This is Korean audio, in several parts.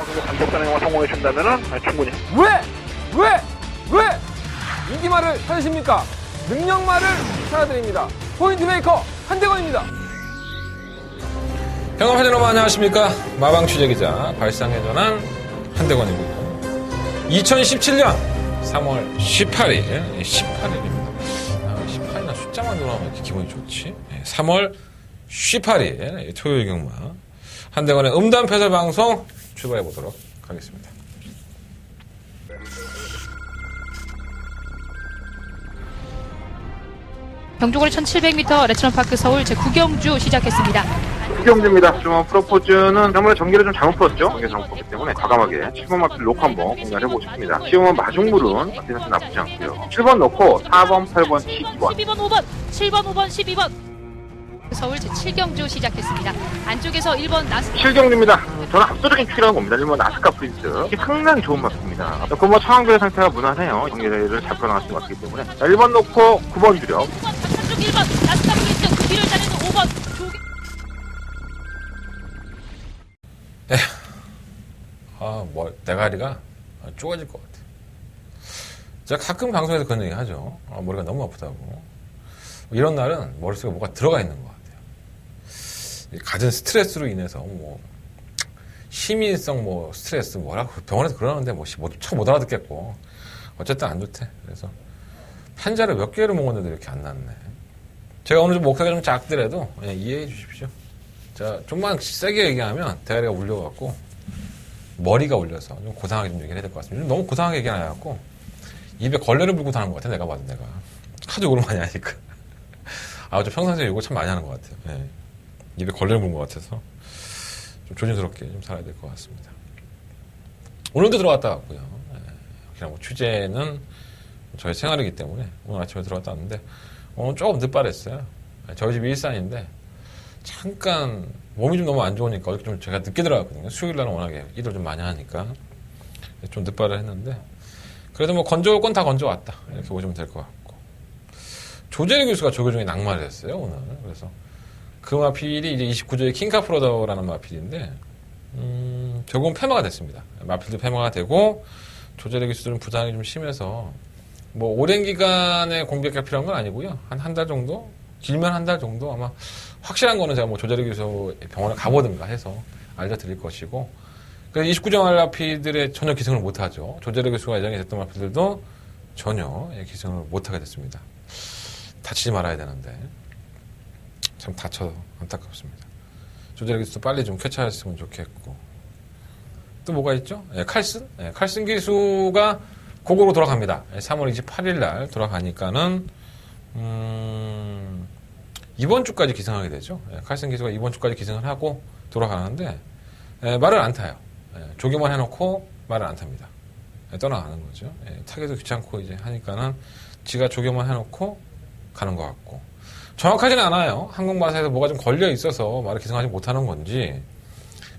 정도 단독 단행만 성공해 준다면은 충분히. 왜 인기말을 찾으십니까? 능력말을 찾아드립니다. 포인트메이커 한대건입니다. 평화파전 여러분 안녕하십니까? 마방 취재기자 발상의 전환 한대건이고요. 2017년 3월 18일 18일입니다. 18일이나 숫자만 들어가면 이렇게 기분이 좋지. 3월 18일 토요일 경마 한대건의 음담패설 방송 출발해 보도록 하겠습니다. 경주거리 1700m 레츠런파크 서울 제9경주 시작했습니다. 구경주입니다. 좀 프로포즈는 지난번에 전개를 좀 잘못 풀었죠. 전개 잘못 풀었기 때문에 과감하게 7번 마필 놓고 한번 공략을 해보고 싶습니다. 지금은 마중물은 앞에 사실 나쁘지 않고요. 7번 놓고 4번, 8번, 12번 12번, 5번, 7번, 5번, 12번 서울 제7경주 시작했습니다. 안쪽에서 1번 나스 7경주입니다. 저는 압도적인 추기라는 겁니다. 1번 나스카 프린스. 이게 상당히 좋은 마필입니다. 그뭐 상황별 상태가 무난해요. 경기를 잘 풀어나갈 수 있기 때문에. 자, 1번 놓고 9번 주력. 9번 바깥쪽 1번 나스카 프린스 그 뒤를 따르는 5번 대가리가 쪼가질 것 같아. 제가 가끔 방송에서 그런 얘기 하죠. 머리가 너무 아프다고. 이런 날은 머릿속에 뭐가 들어가 있는 것 같아요. 가진 스트레스로 인해서 시민성 스트레스 뭐라고 병원에서 그러는데 쳐 못 알아듣겠고 어쨌든 안 좋대. 그래서 판자를 몇 개를 먹었는데 이렇게 안 났네. 제가 오늘 좀 목소리가 좀 작더라도 이해해 주십시오. 자, 좀만 세게 얘기하면 대가리가 울려갖고 머리가 울려서 좀 고상하게 좀 얘기를 해야 될 것 같습니다. 너무 고상하게 얘기 안 해갖고 입에 걸레를 물고 다는 것 같아. 내가 봐도 내가 하도 욕을 많이 하니까. 저 평상시에 욕을 참 많이 하는 것 같아요. 예. 입에 걸레를 물은 것 같아서 좀 조심스럽게 좀 살아야 될 것 같습니다. 오늘도 들어갔다 왔고요. 예. 그냥 취재는 저희 생활이기 때문에 오늘 아침에 들어갔다 왔는데 오늘 조금 늦발했어요. 저희 집이 일산인데 잠깐 몸이 좀 너무 안 좋으니까 어저께 좀 제가 늦게 들어갔거든요. 수요일 날은 워낙에 일을 좀 많이 하니까 좀 늦발을 했는데 그래도 건져올 건 다 건져왔다 이렇게 보시면 될 것 같고 조재리 교수가 조교중에 낙마를 했어요 오늘. 그래서 그 마필이 이제 29조의 킹카프로더라는 마필인데 결국은 폐마가 됐습니다. 마필도 폐마가 되고 조재리 교수들은 부상이 좀 심해서 오랜 기간의 공백이 필요한 건 아니고요. 한 달 정도? 길면 한 달 정도? 아마 확실한 거는 제가 조재리 교수 병원에 가보든가 해서 알려드릴 것이고, 그래서 29종 마필들의 전혀 기승을 못하죠. 조재리 교수가 예정에 됐던 마필들도 전혀 기승을 못하게 됐습니다. 다치지 말아야 되는데. 참 다쳐서 안타깝습니다. 조재리 교수도 빨리 좀 쾌차했으면 좋겠고. 또 뭐가 있죠? 칼슨? 칼슨 기수가 고고로 돌아갑니다. 3월 28일 날 돌아가니까는, 이번 주까지 기승하게 되죠. 칼슨 기수가 이번 주까지 기승을 하고 돌아가는데, 말을 안 타요. 조교만 해놓고 말을 안 탑니다. 떠나가는 거죠. 타기도 귀찮고 이제 하니까는 지가 조교만 해놓고 가는 것 같고. 정확하진 않아요. 항공바사에서 뭐가 좀 걸려 있어서 말을 기승하지 못하는 건지.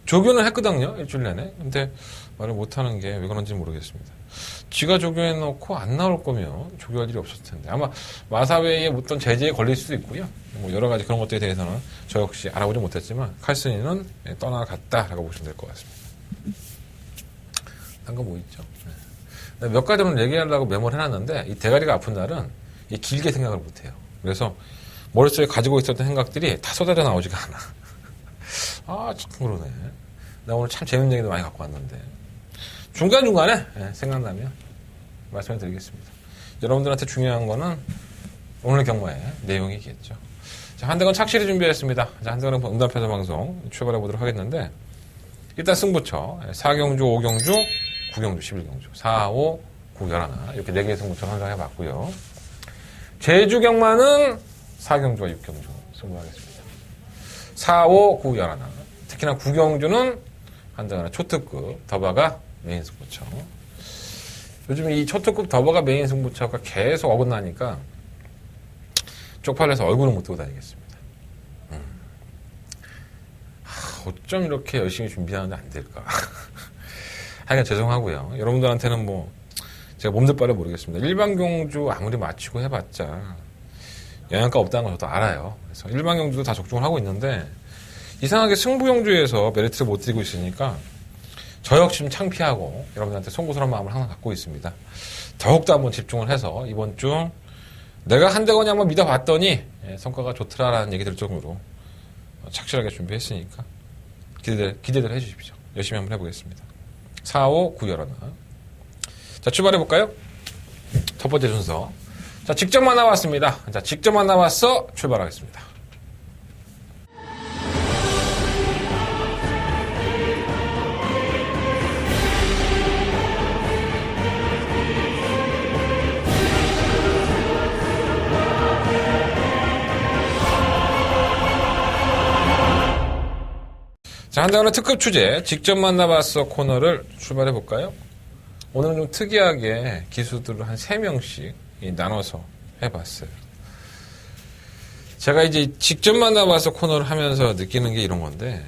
조교는 했거든요. 일주일 내내. 근데 말을 못하는 게 왜 그런지 모르겠습니다. 지가 조교해놓고 안 나올 거면 조교할 일이 없었을 텐데. 아마 마사회의 어떤 제재에 걸릴 수도 있고요. 여러 가지 그런 것들에 대해서는 저 역시 알아보지 못했지만 칼슨이는 떠나갔다라고 보시면 될 것 같습니다. 딴 거 뭐 있죠? 몇 가지 오늘 얘기하려고 메모를 해놨는데 이 대가리가 아픈 날은 길게 생각을 못해요. 그래서 머릿속에 가지고 있었던 생각들이 다 쏟아져 나오지가 않아. 참 그러네. 나 오늘 참 재밌는 얘기도 많이 갖고 왔는데 중간중간에 생각나면 말씀을 드리겠습니다. 여러분들한테 중요한 거는 오늘 경마의 내용이겠죠. 자, 한대건 착실히 준비했습니다. 자, 한대건 음담패설 방송 출발해 보도록 하겠는데 일단 승부처 4경주, 5경주, 9경주, 11경주 4, 5, 9, 11 이렇게 4개의 승부처를 선정해 봤고요. 제주 경마는 4경주와 6경주 승부하겠습니다. 4, 5, 9, 11 특히나 9경주는 한대건의 초특급 더바가 메인 승부처. 요즘 이 초특급 더버가 메인 승부처가 계속 어긋나니까 쪽팔려서 얼굴은 못 들고 다니겠습니다. 어쩜 이렇게 열심히 준비하는데 안 될까. 하여간 죄송하고요. 여러분들한테는 제가 몸둘 바를 모르겠습니다. 일반 경주 아무리 마치고 해봤자 영양가 없다는 걸 저도 알아요. 그래서 일반 경주도 다 적중을 하고 있는데 이상하게 승부 경주에서 메리트를 못 드리고 있으니까 저 역시 좀 창피하고 여러분들한테 송구스러운 마음을 항상 갖고 있습니다. 더욱더 한번 집중을 해서 이번 주 내가 한대건이 한번 믿어봤더니 성과가 좋더라라는 얘기 들 정도로 착실하게 준비했으니까 기대들 해주십시오. 열심히 한번 해보겠습니다. 4, 5, 9 열어놔. 자, 출발해볼까요? 첫 번째 순서. 자, 직접 만나봤습니다. 자, 직접 만나봤어. 출발하겠습니다. 자, 한다운의 특급 주제, 직접 만나봤어 코너를 출발해볼까요? 오늘은 좀 특이하게 기수들을 한 3명씩 나눠서 해봤어요. 제가 이제 직접 만나봐서 코너를 하면서 느끼는 게 이런 건데,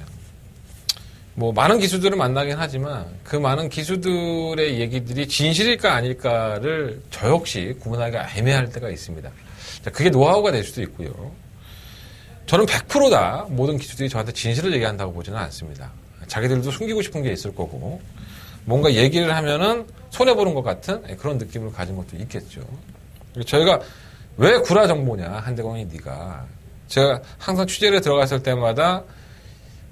뭐, 많은 기수들을 만나긴 하지만, 그 많은 기수들의 얘기들이 진실일까 아닐까를 저 역시 구분하기가 애매할 때가 있습니다. 자, 그게 노하우가 될 수도 있고요. 저는 100%다 모든 기수들이 저한테 진실을 얘기한다고 보지는 않습니다. 자기들도 숨기고 싶은 게 있을 거고, 뭔가 얘기를 하면은 손해보는 것 같은 그런 느낌을 가진 것도 있겠죠. 저희가 왜 구라 정보냐, 한대건이 네가. 제가 항상 취재를 들어갔을 때마다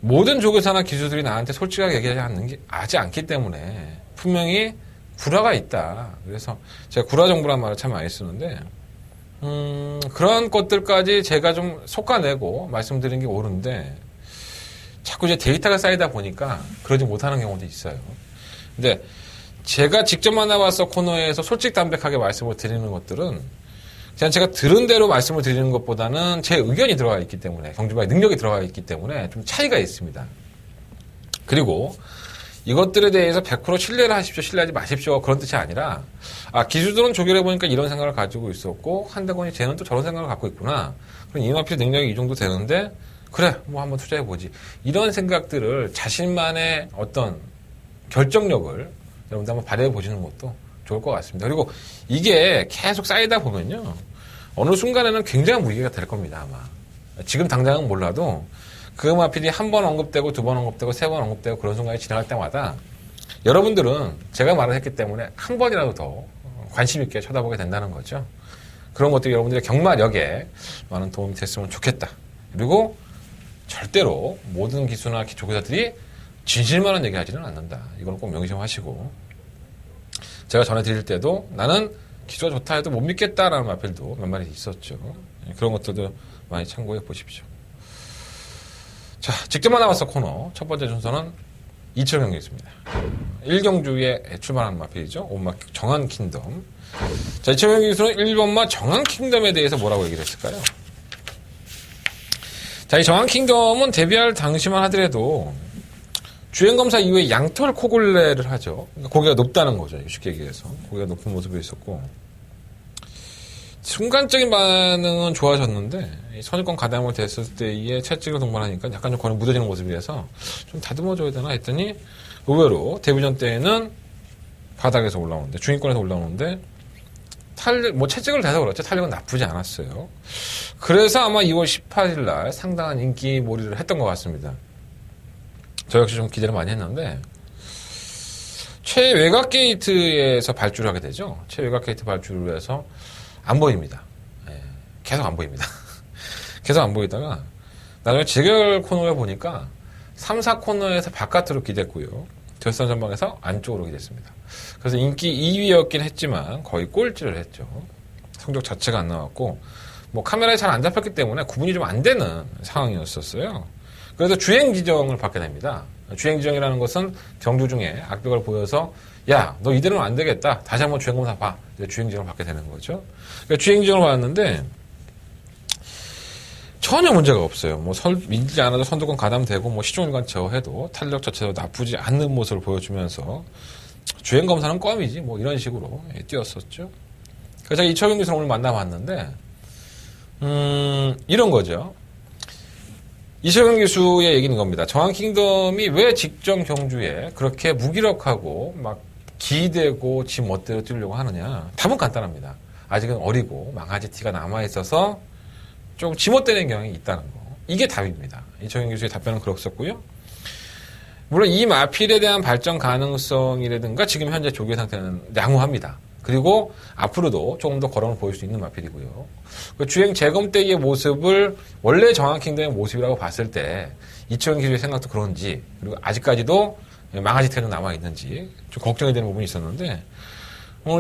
모든 조교사나 기수들이 나한테 솔직하게 얘기하지 않기 때문에 분명히 구라가 있다. 그래서 제가 구라 정보란 말을 참 많이 쓰는데, 그런 것들까지 제가 좀 솎아내고 말씀드린 게 옳은데, 자꾸 이제 데이터가 쌓이다 보니까 그러지 못하는 경우도 있어요. 근데 제가 직접 만나봤어 코너에서 솔직담백하게 말씀을 드리는 것들은 그냥 제가 들은 대로 말씀을 드리는 것보다는 제 의견이 들어가 있기 때문에, 경주바의 능력이 들어가 있기 때문에 좀 차이가 있습니다. 그리고 이것들에 대해서 100% 신뢰를 하십시오, 신뢰하지 마십시오, 그런 뜻이 아니라, 기수들은 조결해보니까 이런 생각을 가지고 있었고, 한대건이 쟤는 또 저런 생각을 갖고 있구나. 그럼 이만필 능력이 이 정도 되는데, 그래, 뭐 한번 투자해보지. 이런 생각들을 자신만의 어떤 결정력을 여러분들 한번 발휘해보시는 것도 좋을 것 같습니다. 그리고 이게 계속 쌓이다 보면요, 어느 순간에는 굉장한 무기가 될 겁니다, 아마. 지금 당장은 몰라도, 그 마필이 한 번 언급되고, 2번 언급되고, 3번 언급되고, 그런 순간이 지나갈 때마다 여러분들은 제가 말을 했기 때문에 한 번이라도 더 관심 있게 쳐다보게 된다는 거죠. 그런 것들이 여러분들의 경마력에 많은 도움이 됐으면 좋겠다. 그리고 절대로 모든 기수나 조교사들이 진실만한 얘기하지는 않는다. 이걸 꼭 명심하시고, 제가 전해드릴 때도 나는 기수가 좋다 해도 못 믿겠다라는 마필도 몇 마디 있었죠. 그런 것들도 많이 참고해 보십시오. 자, 직접 만나봤어 코너. 첫 번째 순서는 2차 경기였습니다. 1경주에 출발하는 마필이죠. 온마 정한 킹덤. 자, 2차 경기 기수는 1번마 정한 킹덤에 대해서 뭐라고 얘기를 했을까요? 자, 이 정한 킹덤은 데뷔할 당시만 하더라도 주행검사 이후에 양털 코골레를 하죠. 그러니까 고개가 높다는 거죠. 쉽게 얘기해서. 고개가 높은 모습이 있었고, 순간적인 반응은 좋아졌는데 선입권 가담을 됐을 때의 채찍을 동반하니까 약간 좀 거리 묻어지는 모습이라서 좀 다듬어줘야 되나 했더니, 의외로 데뷔전 때에는 바닥에서 올라오는데, 중위권에서 올라오는데 채찍을 대서 그렇죠. 탄력은 나쁘지 않았어요. 그래서 아마 2월 18일 날 상당한 인기 몰이를 했던 것 같습니다. 저 역시 좀 기대를 많이 했는데, 최외곽 게이트에서 발주를 하게 되죠. 최외곽 게이트 발주를 해서 안 보입니다. 계속 안 보입니다. 계속 안 보이다가 나중에 재결 코너를 보니까 3, 4코너에서 바깥으로 기댔고요. 결선 전방에서 안쪽으로 기댔습니다. 그래서 인기 2위였긴 했지만 거의 꼴찌를 했죠. 성적 자체가 안 나왔고, 뭐 카메라에 잘 안 잡혔기 때문에 구분이 좀 안 되는 상황이었었어요. 그래서 주행 지정을 받게 됩니다. 주행 지정이라는 것은 경주 중에 악벽을 보여서, 야, 너 이대로는 안 되겠다. 다시 한번 주행검사 봐. 주행 지정을 받게 되는 거죠. 그러니까 주행 지정을 받았는데 전혀 문제가 없어요. 뭐 밀지 않아도 선두권 가담되고, 뭐 시종일관 제어해도 탄력 자체도 나쁘지 않는 모습을 보여주면서 주행검사는 껌이지, 뭐 이런 식으로 뛰었었죠. 그래서 제가 이철경 기수를 오늘 만나봤는데, 이런 거죠. 이철경 기수의 얘기는 겁니다. 정한 킹덤이 왜 직전 경주에 그렇게 무기력하고 막 기대고 지 멋대로 뛰려고 하느냐. 답은 간단합니다. 아직은 어리고 망아지 티가 남아있어서 좀 지멋대는 경향이 있다는 거. 이게 답입니다. 이철경 기수의 답변은 그렇었고요. 물론 이 마필에 대한 발전 가능성이라든가 지금 현재 조교 상태는 양호합니다. 그리고 앞으로도 조금 더 거론을 보일 수 있는 마필이고요. 그 주행 재검 때의 모습을 원래 정황킹덤의 모습이라고 봤을 때 이초영 기수의 생각도 그런지, 그리고 아직까지도 망아지 태는 남아 있는지 좀 걱정이 되는 부분이 있었는데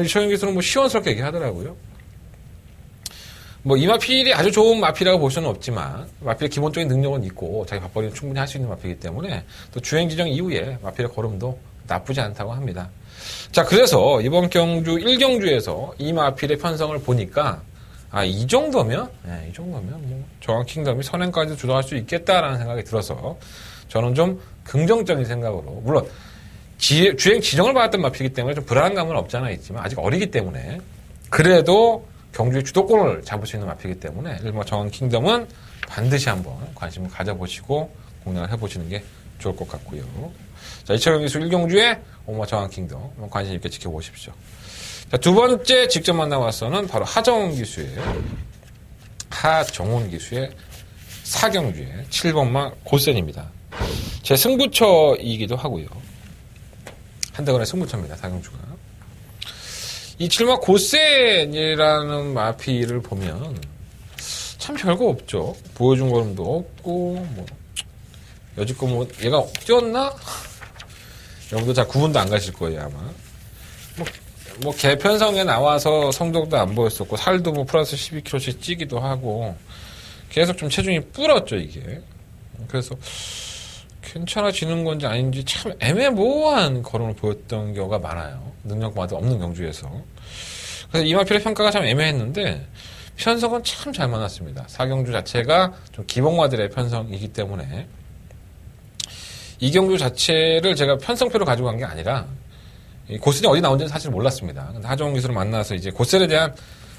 이초영 기수는 뭐 시원스럽게 얘기하더라고요. 뭐 이 마필이 아주 좋은 마필이라고 볼 수는 없지만 마필의 기본적인 능력은 있고 자기 밥벌이는 충분히 할 수 있는 마필이기 때문에 또 주행 지정 이후에 마필의 걸음도 나쁘지 않다고 합니다. 자, 그래서 이번 경주 1경주에서 이 마필의 편성을 보니까 이 정도면 뭐 정황킹덤이 선행까지 주도할 수 있겠다라는 생각이 들어서 저는 좀 긍정적인 생각으로, 물론 주행 지정을 받았던 마필이기 때문에 좀 불안감은 없잖아 있지만 아직 어리기 때문에 그래도 경주의 주도권을 잡을 수 있는 마필이기 때문에 일본 정황킹덤은 반드시 한번 관심을 가져보시고 공략을 해보시는 게 좋을 것 같고요. 자, 이철경 기수 1경주의 오마 정황킹덤 관심 있게 지켜보십시오. 자, 두 번째 직접 만나봤서는 바로 하정훈 기수의 4경주의 7번마 고센입니다. 제 승부처이기도 하고요. 한대건의 승부처입니다. 4경주가. 이 7마 고센이라는 마피를 보면 참 별거 없죠. 보여준 걸음도 없고 여지껏 얘가 뛰었나? 여러분도 잘 구분도 안 가실 거예요 아마. 개편성에 나와서 성적도 안 보였었고 살도 플러스 12kg씩 찌기도 하고 계속 좀 체중이 불었죠 이게. 그래서 괜찮아지는 건지 아닌지 참 애매모호한 걸음을 보였던 경우가 많아요. 능력마다 없는 경주에서. 그래서 이 마필의 평가가 참 애매했는데 편성은 참 잘 맞았습니다. 4경주 자체가 좀 기복마들의 편성이기 때문에 이 경주 자체를 제가 편성표로 가지고 간 게 아니라 고센이 어디 나온지는 사실 몰랐습니다. 근데 하정훈 기수를 만나서 이제 고센에 대한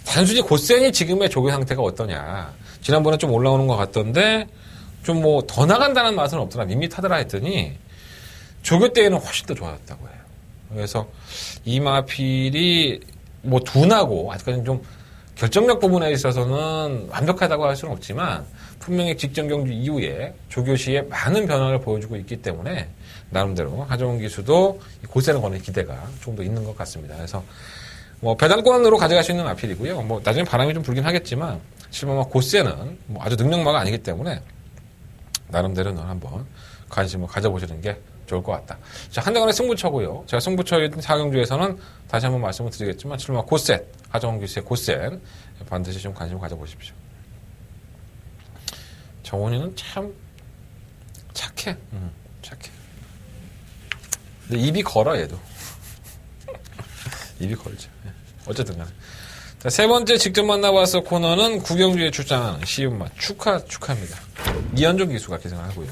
단순히 고센이 지금의 조교 상태가 어떠냐. 지난번에 좀 올라오는 것 같던데 좀 더 나간다는 맛은 없더라. 밋밋하더라 했더니 조교 때에는 훨씬 더 좋아졌다고 해요. 그래서 이 마필이 둔하고 아직까지는 좀 결정력 부분에 있어서는 완벽하다고 할 수는 없지만 분명히 직전 경주 이후에 조교 시에 많은 변화를 보여주고 있기 때문에 나름대로 하정훈 기수도 고센을 거는 기대가 조금 더 있는 것 같습니다. 그래서 배당권으로 가져갈 수 있는 마필이고요. 나중에 바람이 좀 불긴 하겠지만 실제로 고센은 아주 능력마가 아니기 때문에 나름대로는 한번 관심을 가져보시는 게 좋을 것 같다. 자, 한대건의 승부처고요. 제가 승부처인 4경주에서는 다시 한번 말씀을 드리겠지만 실마 고센, 하정훈 기수의 고센 반드시 좀 관심을 가져보십시오. 정훈이는 참 착해. 근데 입이 걸어 얘도. 입이 걸죠. 어쨌든 간에. 자, 세 번째 직접 만나봐서 코너는 구경주에 출장하는 시음마 축하입니다. 이현종 기수가 기승을 하고요.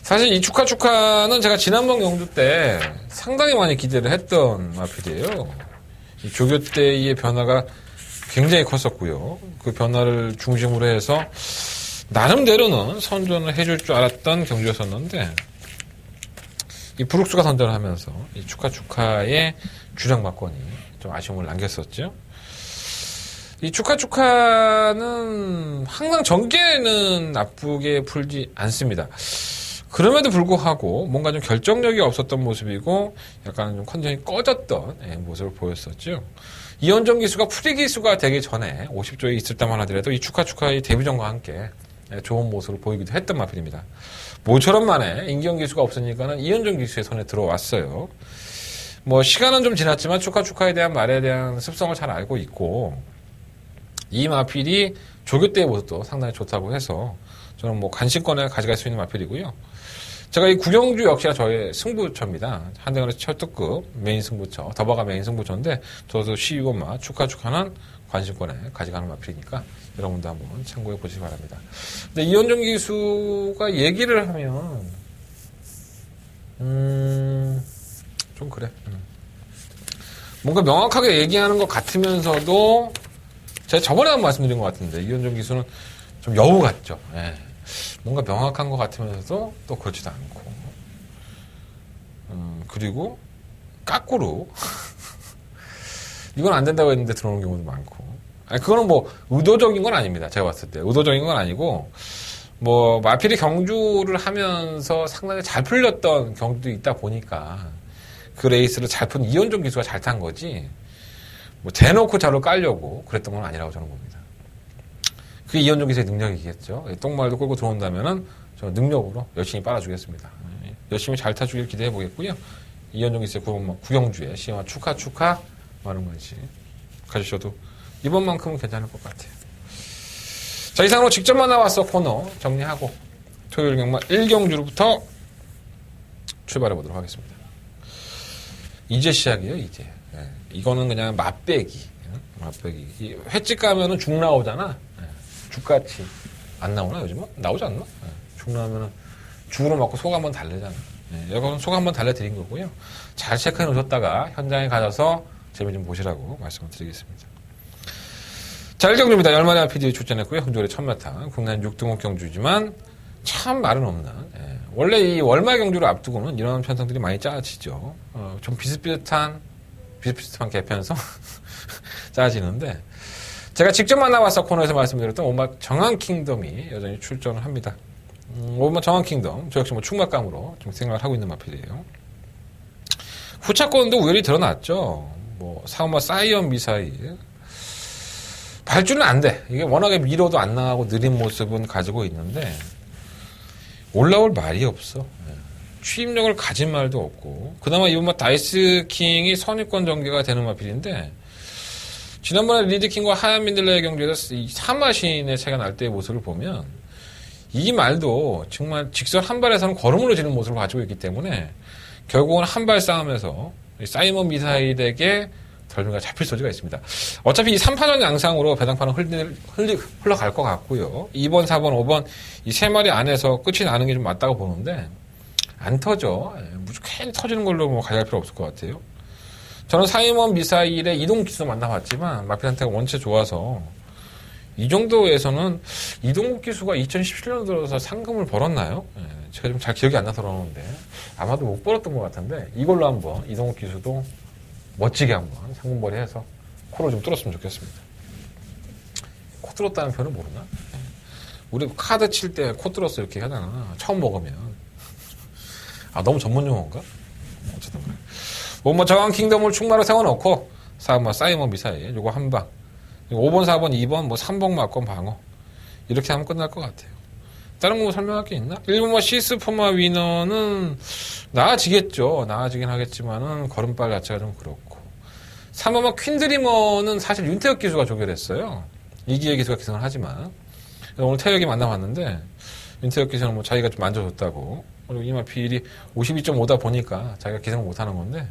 사실 이 축하는 제가 지난번 경주 때 상당히 많이 기대를 했던 마필이에요. 이 조교 때의 변화가 굉장히 컸었고요. 그 변화를 중심으로 해서 나름대로는 선전을 해줄 줄 알았던 경주였었는데 이 브룩스가 선전을 하면서 이 축하의 주장마권이 좀 아쉬움을 남겼었죠. 이 축하는 항상 전개는 나쁘게 풀지 않습니다. 그럼에도 불구하고 뭔가 좀 결정력이 없었던 모습이고 약간 좀 컨디션이 꺼졌던 모습을 보였었죠. 이현정 기수가 프리 기수가 되기 전에 50조에 있을 때만 하더라도 이 축하의 데뷔전과 함께 좋은 모습을 보이기도 했던 마필입니다. 모처럼 만에 임기영 기수가 없으니까는 이현정 기수의 손에 들어왔어요. 시간은 좀 지났지만 축하에 대한 말에 대한 습성을 잘 알고 있고 이 마필이 조교 때의 모습도 상당히 좋다고 해서 저는 관심권에 가져갈 수 있는 마필이고요. 제가 이 구경주 역시나 저의 승부처입니다. 한대건의 철도급 메인 승부처, 더버가 메인 승부처인데 저도 12번마 축하는 관심권에 가져가는 마필이니까 여러분도 한번 참고해 보시기 바랍니다. 근데 이현정 기수가 얘기를 하면 좀 그래. 뭔가 명확하게 얘기하는 것 같으면서도 제가 저번에 한번 말씀드린 것 같은데 이현정 기수는 좀 여우 같죠. 예. 뭔가 명확한 것 같으면서도 또 그렇지도 않고 그리고 까꾸로 이건 안 된다고 했는데 들어오는 경우도 많고 그거는 의도적인 건 아닙니다. 제가 봤을 때 의도적인 건 아니고 뭐 마필이 경주를 하면서 상당히 잘 풀렸던 경주도 있다 보니까 그 레이스를 잘 푼 이현종 기수가 잘 탄 거지 뭐 대놓고 자로 깔려고 그랬던 건 아니라고 저는 봅니다. 그게 이현종 기수의 능력이겠죠. 똥말도 끌고 들어온다면은 저 능력으로 열심히 빨아주겠습니다. 열심히 잘 타주길 기대해 보겠고요. 이현종 기수의 구경주에 시험화 축하 많은 관심 가주셔도 이번만큼은 괜찮을 것 같아요. 자, 이상으로 직접 만나왔어 코너 정리하고 토요일 경마 1경주로부터 출발해 보도록 하겠습니다. 이제 시작이에요, 이제. 예, 이거는 그냥 맛배기. 맛배기. 횟집 가면은 죽 나오잖아. 예, 죽같이. 안 나오나, 요즘은? 나오지 않나? 예, 죽 나오면은 죽으로 먹고 속 한번 달래잖아. 예, 이거는 속 한번 달래드린 거고요. 잘 체크해 놓으셨다가 현장에 가셔서 재미 좀 보시라고 말씀을 드리겠습니다. 자, 1경주입니다. 열마리 PD에 출전했고요. 흥조리 1000m. 국내 6등급 경주지만 참 말은 없는. 예. 원래 이 월말 경주를 앞두고는 이런 편성들이 많이 짜지죠. 좀 비슷비슷한 개편성 짜지는데 제가 직접 만나봤어 코너에서 말씀드렸던 오막 정한킹덤이 여전히 출전을 합니다. 오막 정한킹덤 저 역시 뭐 충막감으로 좀 생각을 하고 있는 마필이에요. 후차권도 우열이 드러났죠. 뭐 사우마 사이언 미사일 발주는 안 돼. 이게 워낙에 밀어도 안 나가고 느린 모습은 가지고 있는데 올라올 말이 없어. 취임력을 가진 말도 없고 그나마 이번 다이스킹이 선입권 전개가 되는 마필인데 지난번에 리드킹과 하얀 민들레의 경주에서 이 사마신의 차이가 날 때의 모습을 보면 이 말도 정말 직선 한 발에서는 걸음으로 지는 모습을 가지고 있기 때문에 결국은 한 발 싸움에서 사이먼 미사일에게 덜미가 잡힐 소지가 있습니다. 어차피 이 3파전 양상으로 배당판은 흘러갈 것 같고요. 2번, 4번, 5번 이 세 마리 안에서 끝이 나는 게 좀 맞다고 보는데 안 터져. 무조건 터지는 걸로 뭐 가져갈 필요 없을 것 같아요. 저는 사이먼 미사일의 이동 기수 만나봤지만 마필한테가 원체 좋아서 이 정도에서는 이동국 기수가 2017년 들어서 상금을 벌었나요? 제가 좀 잘 기억이 안 나서 그러는데 아마도 못 벌었던 것 같은데 이걸로 한번 이동국 기수도 멋지게 한번 상금벌이 해서 코를 좀 뚫었으면 좋겠습니다. 코 뚫었다는 표현은 모르나? 우리 카드 칠 때 코 뚫었어 이렇게 하잖아. 처음 먹으면. 아, 너무 전문 용어인가? 어쨌든 그래. 뭐 정한 킹덤을 충마로 세워놓고 사이먼 미사일 요거 한 방. 5번, 4번, 2번, 뭐 3번 막건 방어. 이렇게 하면 끝날 것 같아요. 다른 거 뭐 설명할 게 있나? 1번 시스포마 위너는 나아지겠죠. 나아지긴 하겠지만은 걸음발 자체가 좀 그렇고. 3번 퀸드리머는 사실 윤태혁 기수가 조결했어요. 이기혜 기수가 기승을 하지만. 오늘 태혁이 만나봤는데 윤태혁 기수는 뭐 자기가 좀 만져줬다고. 그리고 이마 비일이 52.5다 보니까 자기가 기승을 못하는 건데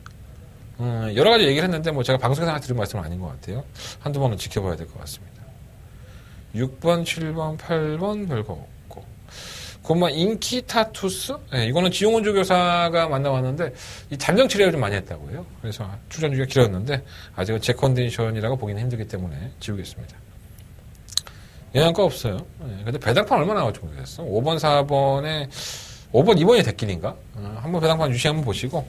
여러 가지 얘기를 했는데 뭐 제가 방송에서 드린 말씀은 아닌 것 같아요. 한두 번은 지켜봐야 될 것 같습니다. 6번, 7번, 8번 별거 없고. 그만 인키타투스? 네, 이거는 지용훈 조교사가 만나왔는데 이 잠정 치료를 좀 많이 했다고 해요. 그래서 출전 주기가 길었는데 아직은 제 컨디션이라고 보기는 힘들기 때문에 지우겠습니다. 영향가 없어요. 네, 근데 배당판 얼마나 나올지 모르겠어. 5번, 4번에 5번, 2번이 대길인가? 한번 배당판 유시 한번 보시고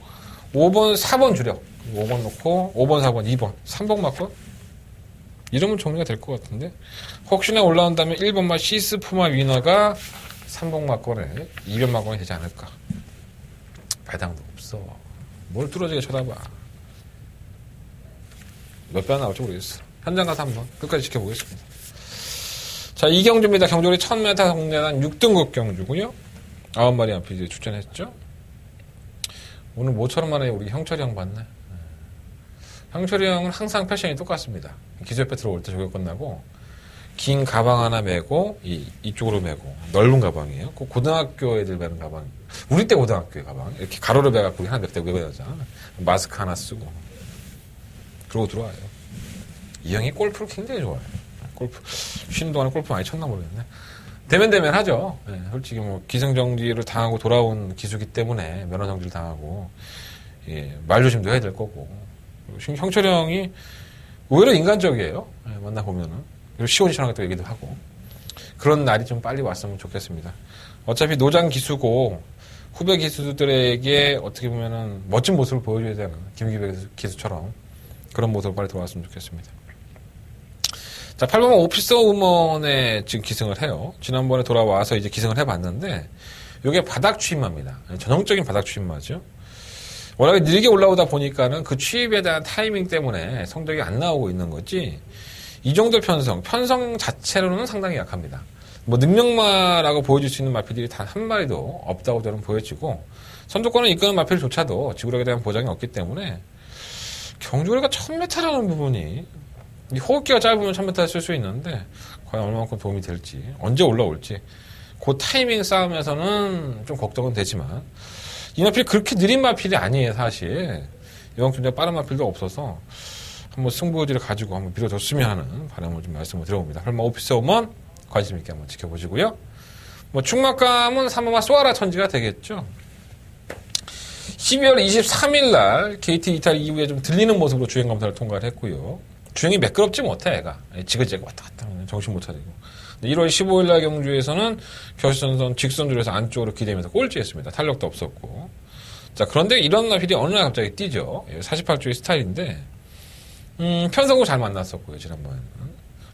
5번, 4번 주력. 5번 놓고 5번, 4번, 2번, 3번 맞건? 이러면 정리가 될 것 같은데 혹시나 올라온다면 1번만 시스포마 위너가 3번 맞건에 2번 맞건이 되지 않을까. 배당도 없어. 뭘 뚫어지게 쳐다봐. 몇 배 나올지 모르겠어. 현장 가서 한번 끝까지 지켜보겠습니다. 자, 이경주입니다. 경주리 1000m 공략한 6등급 경주고요. 9마리 안피디에 출전했죠. 오늘 모처럼 만에 우리 형철이 형 봤네. 형철이 형은 항상 패션이 똑같습니다. 기수협회 들어올 때 저격 끝나고 긴 가방 하나 메고 이쪽으로 메고 넓은 가방이에요. 그 고등학교 애들 메는 가방. 우리 때 고등학교의 가방. 이렇게 가로로 메갖고 하나 몇 대 외워야죠. 마스크 하나 쓰고 그러고 들어와요. 이 형이 골프를 굉장히 좋아해요. 골프 쉬는 동안에 골프 많이 쳤나 모르겠네. 대면 하죠. 네, 솔직히 뭐 기승정지를 당하고 돌아온 기수기 때문에 면허정지를 당하고 말조심도 해야 될 거고. 형철이 형이 의외로 인간적이에요. 네, 만나보면은. 그리고 시원시원하게 또 얘기도 하고. 그런 날이 좀 빨리 왔으면 좋겠습니다. 어차피 노장 기수고 후배 기수들에게 어떻게 보면은 멋진 모습을 보여줘야 되는 김기백 기수처럼 그런 모습을 빨리 돌아왔으면 좋겠습니다. 자, 8번은 오피스 우먼에 지금 기승을 해요. 지난번에 돌아와서 이제 기승을 해봤는데, 이게 바닥 취입마입니다. 전형적인 바닥 취입마죠. 워낙에 느리게 올라오다 보니까는 그 취입에 대한 타이밍 때문에 성적이 안 나오고 있는 거지, 이 정도 편성 자체로는 상당히 약합니다. 뭐 능력마라고 보여줄 수 있는 마필들이 단 한 마리도 없다고 저는 보여지고, 선두권을 이끄는 마필조차도 지구력에 대한 보장이 없기 때문에 경주거리가 1000m라는 부분이, 이 호흡기가 짧으면 1000m 쓸 수 있는데 과연 얼마만큼 도움이 될지, 언제 올라올지 그 타이밍 싸움에서는 좀 걱정은 되지만, 이 마필이 그렇게 느린 마필이 아니에요. 사실 이만큼 빠른 마필도 없어서 한번 승부의지를 가지고 한번 밀어줬으면 하는 바람을 좀 말씀을 드려봅니다. 설마 오피스 오먼 관심 있게 한번 지켜보시고요. 뭐 충막감은 3번마 소아라 천지가 되겠죠. 12월 23일 날 KT 이탈 이후에 좀 들리는 모습으로 주행 검사를 통과를 했고요. 주행이 매끄럽지 못해, 애가. 지그재그 왔다 갔다 하면 정신 못 차리고. 1월 15일 날 경주에서는 결선선 직선줄에서 안쪽으로 기대면서 꼴찌했습니다. 탄력도 없었고. 자, 그런데 이런 마필이 어느 날 갑자기 뛰죠. 48조의 스타일인데, 편성을 잘 만났었고요, 지난번에는.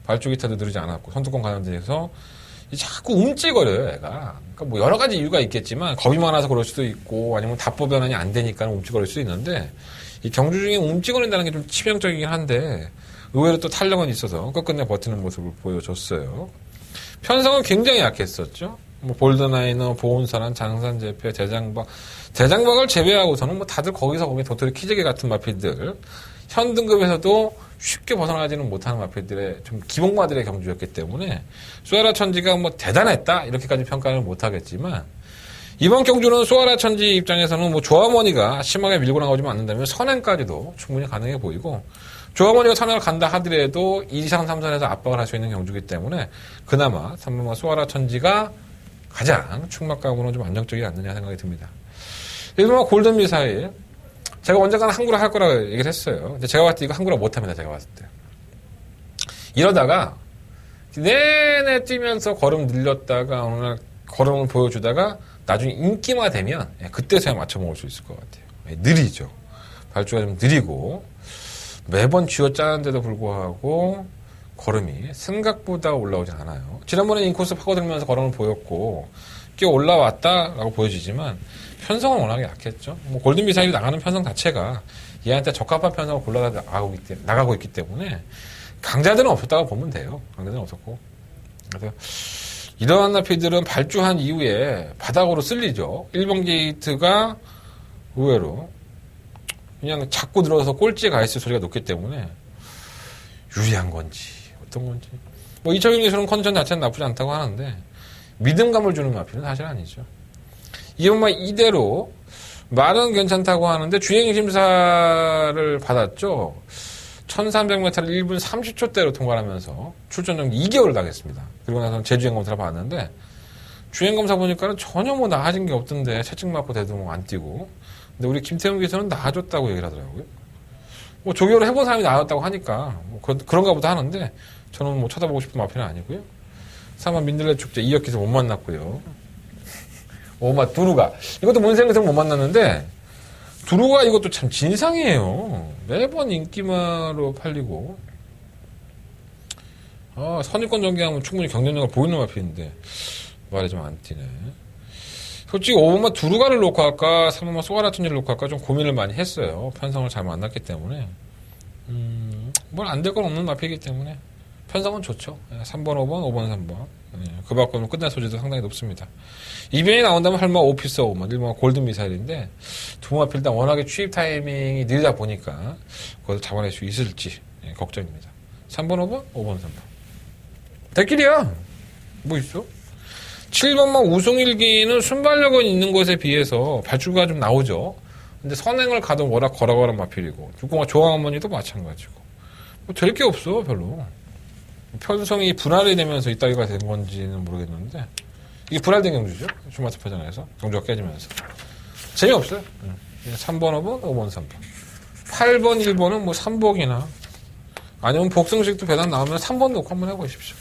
발쪽 이탈도 느리지 않았고, 선두권 가는 데에서 자꾸 움찔거려요, 애가. 그러니까 뭐 여러 가지 이유가 있겠지만, 겁이 많아서 그럴 수도 있고, 아니면 답보 변환이 안 되니까 움찔거릴 수도 있는데, 이 경주 중에 움찔거린다는 게 좀 치명적이긴 한데, 의외로 또 탄력은 있어서 끝끝내 버티는 모습을 보여줬어요. 편성은 굉장히 약했었죠. 뭐 볼드나이너, 보온사란, 장산제패, 대장박을 제외하고서는 뭐 다들 거기서 거기 도토리 키재기 같은 마필들, 현 등급에서도 쉽게 벗어나지는 못하는 마필들의 좀 기복마들의 경주였기 때문에 소아라 천지가 뭐 대단했다 이렇게까지 평가는 못하겠지만, 이번 경주는 소아라 천지 입장에서는 뭐 조아머니가 심하게 밀고 나오지만 않는다면 선행까지도 충분히 가능해 보이고, 조아머니가 선행을 간다 하더라도 2상 3선에서 압박을 할 수 있는 경주이기 때문에 그나마 3번마 소아라 천지가 가장 충막감으로는 좀 안정적이지 않느냐 생각이 듭니다. 1번마 골든 미사일, 제가 언젠가는 항구라 할 거라고 얘기를 했어요. 근데 제가 봤을 때 이거 항구라 못합니다. 제가 봤을 때. 이러다가 내내 뛰면서 걸음 늘렸다가 어느 날 걸음을 보여주다가 나중에 인기만 되면 그때서야 맞춰 먹을 수 있을 것 같아요. 느리죠. 발주가 좀 느리고 매번 쥐어짜는데도 불구하고 걸음이 생각보다 올라오진 않아요. 지난번에 인코스 파고들면서 걸음을 보였고 꽤 올라왔다라고 보여지지만 편성은 워낙에 약했죠. 뭐 골든 미사일이 나가는 편성 자체가 얘한테 적합한 편성을 골라 나가고 있기 때문에 강자들은 없었다고 보면 돼요. 강자들은 없었고. 그래서 이러한 나피들은 발주한 이후에 바닥으로 쓸리죠. 1번 게이트가 의외로 그냥 자꾸 들어서 꼴찌에 가 있을 소리가 높기 때문에 유리한 건지 어떤 건지. 뭐 이철경 기술은 컨디션 자체는 나쁘지 않다고 하는데 믿음감을 주는 마피는 사실 아니죠. 이번만 이대로 말은 괜찮다고 하는데 주행 심사를 받았죠. 1300m를 1분 30초대로 통과하면서 출전 정지 2개월을 당했습니다. 그리고 나서는 재주행 검사를 받았는데 주행 검사 보니까는 전혀 뭐 나아진 게 없던데 채찍 맞고 대도 뭐 안 뛰고. 근데 우리 김태훈 기수는 나아졌다고 얘기를 하더라고요. 뭐 조교를 해본 사람이 나아졌다고 하니까 뭐 그런가 보다 하는데 저는 뭐 쳐다보고 싶은 마피는 아니고요. 3번 민들레 축제 이혁기수 못 만났고요. 5번 두루가 이것도 문생에서 못 만났는데 두루가 이것도 참 진상이에요. 매번 인기마로 팔리고 선입권 전개하면 충분히 경쟁력을 보이는 마피인데 말이 좀 안 튀네. 솔직히 5번만 두루가를 놓고 할까 3번만 소아라 천지를 놓고 할까 좀 고민을 많이 했어요. 편성을 잘 만났기 때문에 뭘 안 될 건 없는 마피이기 때문에 편성은 좋죠. 3번 5번 5번 3번 그 밖으로는 끝날 소지도 상당히 높습니다. 이변이 나온다면 할마 오피스 5번 1번 골든 미사일인데 두 마필 일단 워낙에 취입 타이밍이 느리다 보니까 그걸 잡아낼 수 있을지 걱정입니다. 3번 5번 5번 3번 대길이야. 뭐 있어? 7번만 우승일기는 순발력은 있는 것에 비해서 발주가 좀 나오죠. 근데 선행을 가도 워낙 걸어가는 마필이고 6번만 조항어머니도 마찬가지고 뭐 될 게 없어 별로. 편성이 분할이 되면서 이따위가 된 건지는 모르겠는데 이게 분할된 경주죠. 슈마트파전에서 경주가 깨지면서 재미없어요. 3번 5번 5번 3번 8번 1번은 뭐 3복이나 아니면 복승식도 배당 나오면 3번 놓고 한번 해보십시오.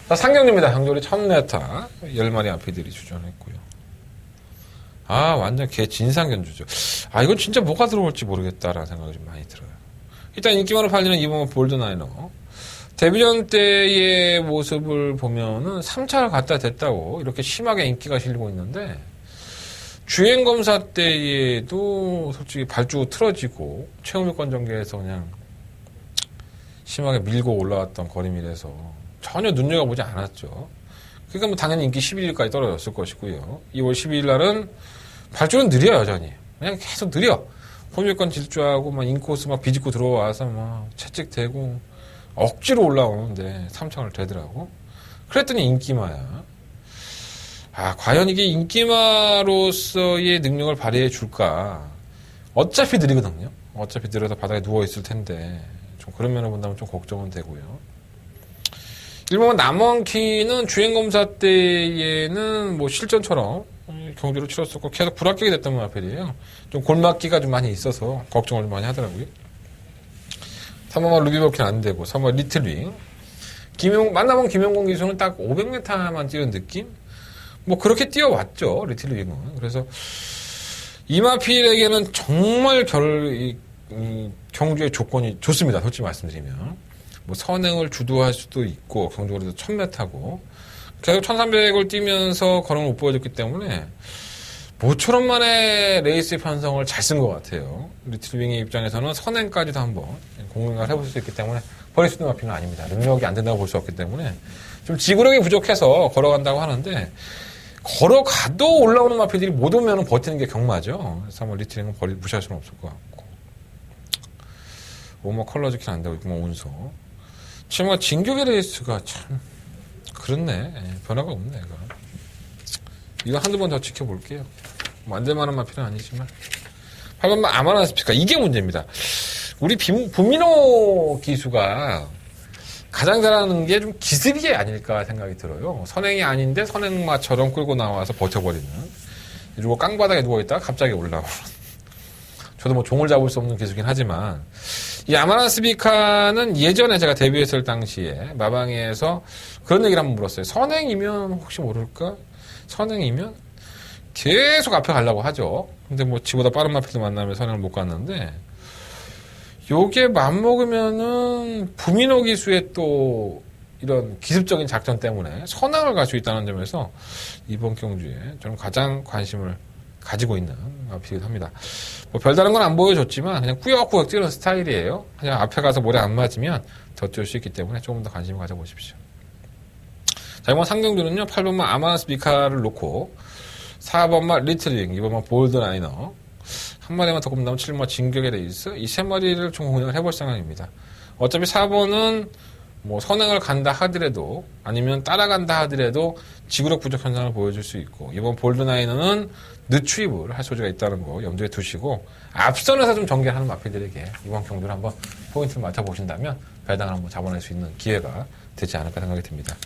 자, 상경주입니다. 상조리 1000m 10마리 암피들이 주전했고요. 완전 개 진상 견주죠. 이건 진짜 뭐가 들어올지 모르겠다라는 생각이 좀 많이 들어요. 일단 인기만으로 팔리는 이번 볼드나이너. 데뷔전 때의 모습을 보면은 3차를 갖다 댔다고 이렇게 심하게 인기가 실리고 있는데, 주행검사 때에도 솔직히 발주 틀어지고, 최후미권 전개에서 그냥 심하게 밀고 올라왔던 거리밀에서 전혀 눈여겨보지 않았죠. 그러니까 뭐 당연히 인기 11일까지 떨어졌을 것이고요. 2월 12일 날은 발주는 느려, 여전히. 그냥 계속 느려. 호미권 질주하고, 막 인코스 막 비집고 들어와서 막 채찍대고, 억지로 올라오는데 3창을 되더라고. 그랬더니 인기마야. 아, 과연 이게 인기마로서의 능력을 발휘해 줄까? 어차피 느리거든요. 어차피 느려서 바닥에 누워있을 텐데, 좀 그런 면을 본다면 좀 걱정은 되고요. 일본 남원키는 주행검사 때에는 뭐 실전처럼 경주를 치렀었고 계속 불합격이 됐던 마필이에요. 좀 골맞기가 좀 많이 있어서 걱정을 좀 많이 하더라고요. 3번 루비버키는 안 되고, 3번 리틀윙. 만나본 김용공 기수는 딱 500m만 뛰는 느낌? 뭐 그렇게 뛰어왔죠, 리틀윙은. 그래서 이마필에게는 정말 경주의 조건이 좋습니다, 솔직히 말씀드리면. 뭐 선행을 주도할 수도 있고, 경주거리도 1000m고, 계속 1300을 뛰면서 걸음을 못 보여줬기 때문에, 모처럼 만에 레이스 편성을 잘 쓴 것 같아요. 리틀윙의 입장에서는 선행까지도 한번 공략을 해볼 수 있기 때문에 버릴 수 있는 마필은 아닙니다. 능력이 안 된다고 볼 수 없기 때문에 좀 지구력이 부족해서 걸어간다고 하는데, 걸어가도 올라오는 마필들이 못 오면 버티는 게 경마죠. 그래서 한번 리틀윙은 무시할 수는 없을 것 같고. 오머 컬러즈키는 안 되고 있고, 뭐 운소. 지금 진격의 레이스가 참 그렇네. 변화가 없네. 이거 한두 번 더 지켜볼게요. 뭐 안 될 만한 마필은 아니지만. 8번 아마나 스피커. 이게 문제입니다. 우리 부미노 기수가 가장 잘하는 게 좀 기습이 아닐까 생각이 들어요. 선행이 아닌데 선행마처럼 끌고 나와서 버텨버리는. 그리고 깡바닥에 누워있다가 갑자기 올라오는. 저도 뭐 종을 잡을 수 없는 기수긴 하지만, 이 아마나 스피카는 예전에 제가 데뷔했을 당시에 마방에서 그런 얘기를 한번 물었어요. 선행이면 혹시 모를까? 선행이면 계속 앞에 가려고 하죠. 근데 뭐 지보다 빠른 마필도 만나면 선행을 못 갔는데, 요게 맘먹으면은 부미노 기수의 또 이런 기습적인 작전 때문에 선행을 갈 수 있다는 점에서 이번 경주에 저는 가장 관심을 가지고 있는 마필이기도 합니다. 뭐 별다른 건 안 보여줬지만 그냥 꾸역꾸역 뛰는 스타일이에요. 그냥 앞에 가서 모래 안 맞으면 더 뛸 수 있기 때문에 조금 더 관심을 가져보십시오. 자, 이번 상경주는요, 8번만 아마나스 비카를 놓고 4번만 리틀윙, 2번만 볼드라이너, 한 마리만 더 꼽는다면 7번만 진격의 레이스, 이 세 마리를 좀 공략을 해볼 생각입니다. 어차피 4번은 뭐 선행을 간다 하더라도, 아니면 따라간다 하더라도 지구력 부족 현상을 보여줄 수 있고, 이번 볼드나이너는 늦추입을 할 소지가 있다는 거 염두에 두시고, 앞선에서 좀 전개하는 마필들에게 이번 경주를 한번 포인트를 맞춰보신다면 배당을 한번 잡아낼 수 있는 기회가 되지 않을까 생각이 듭니다.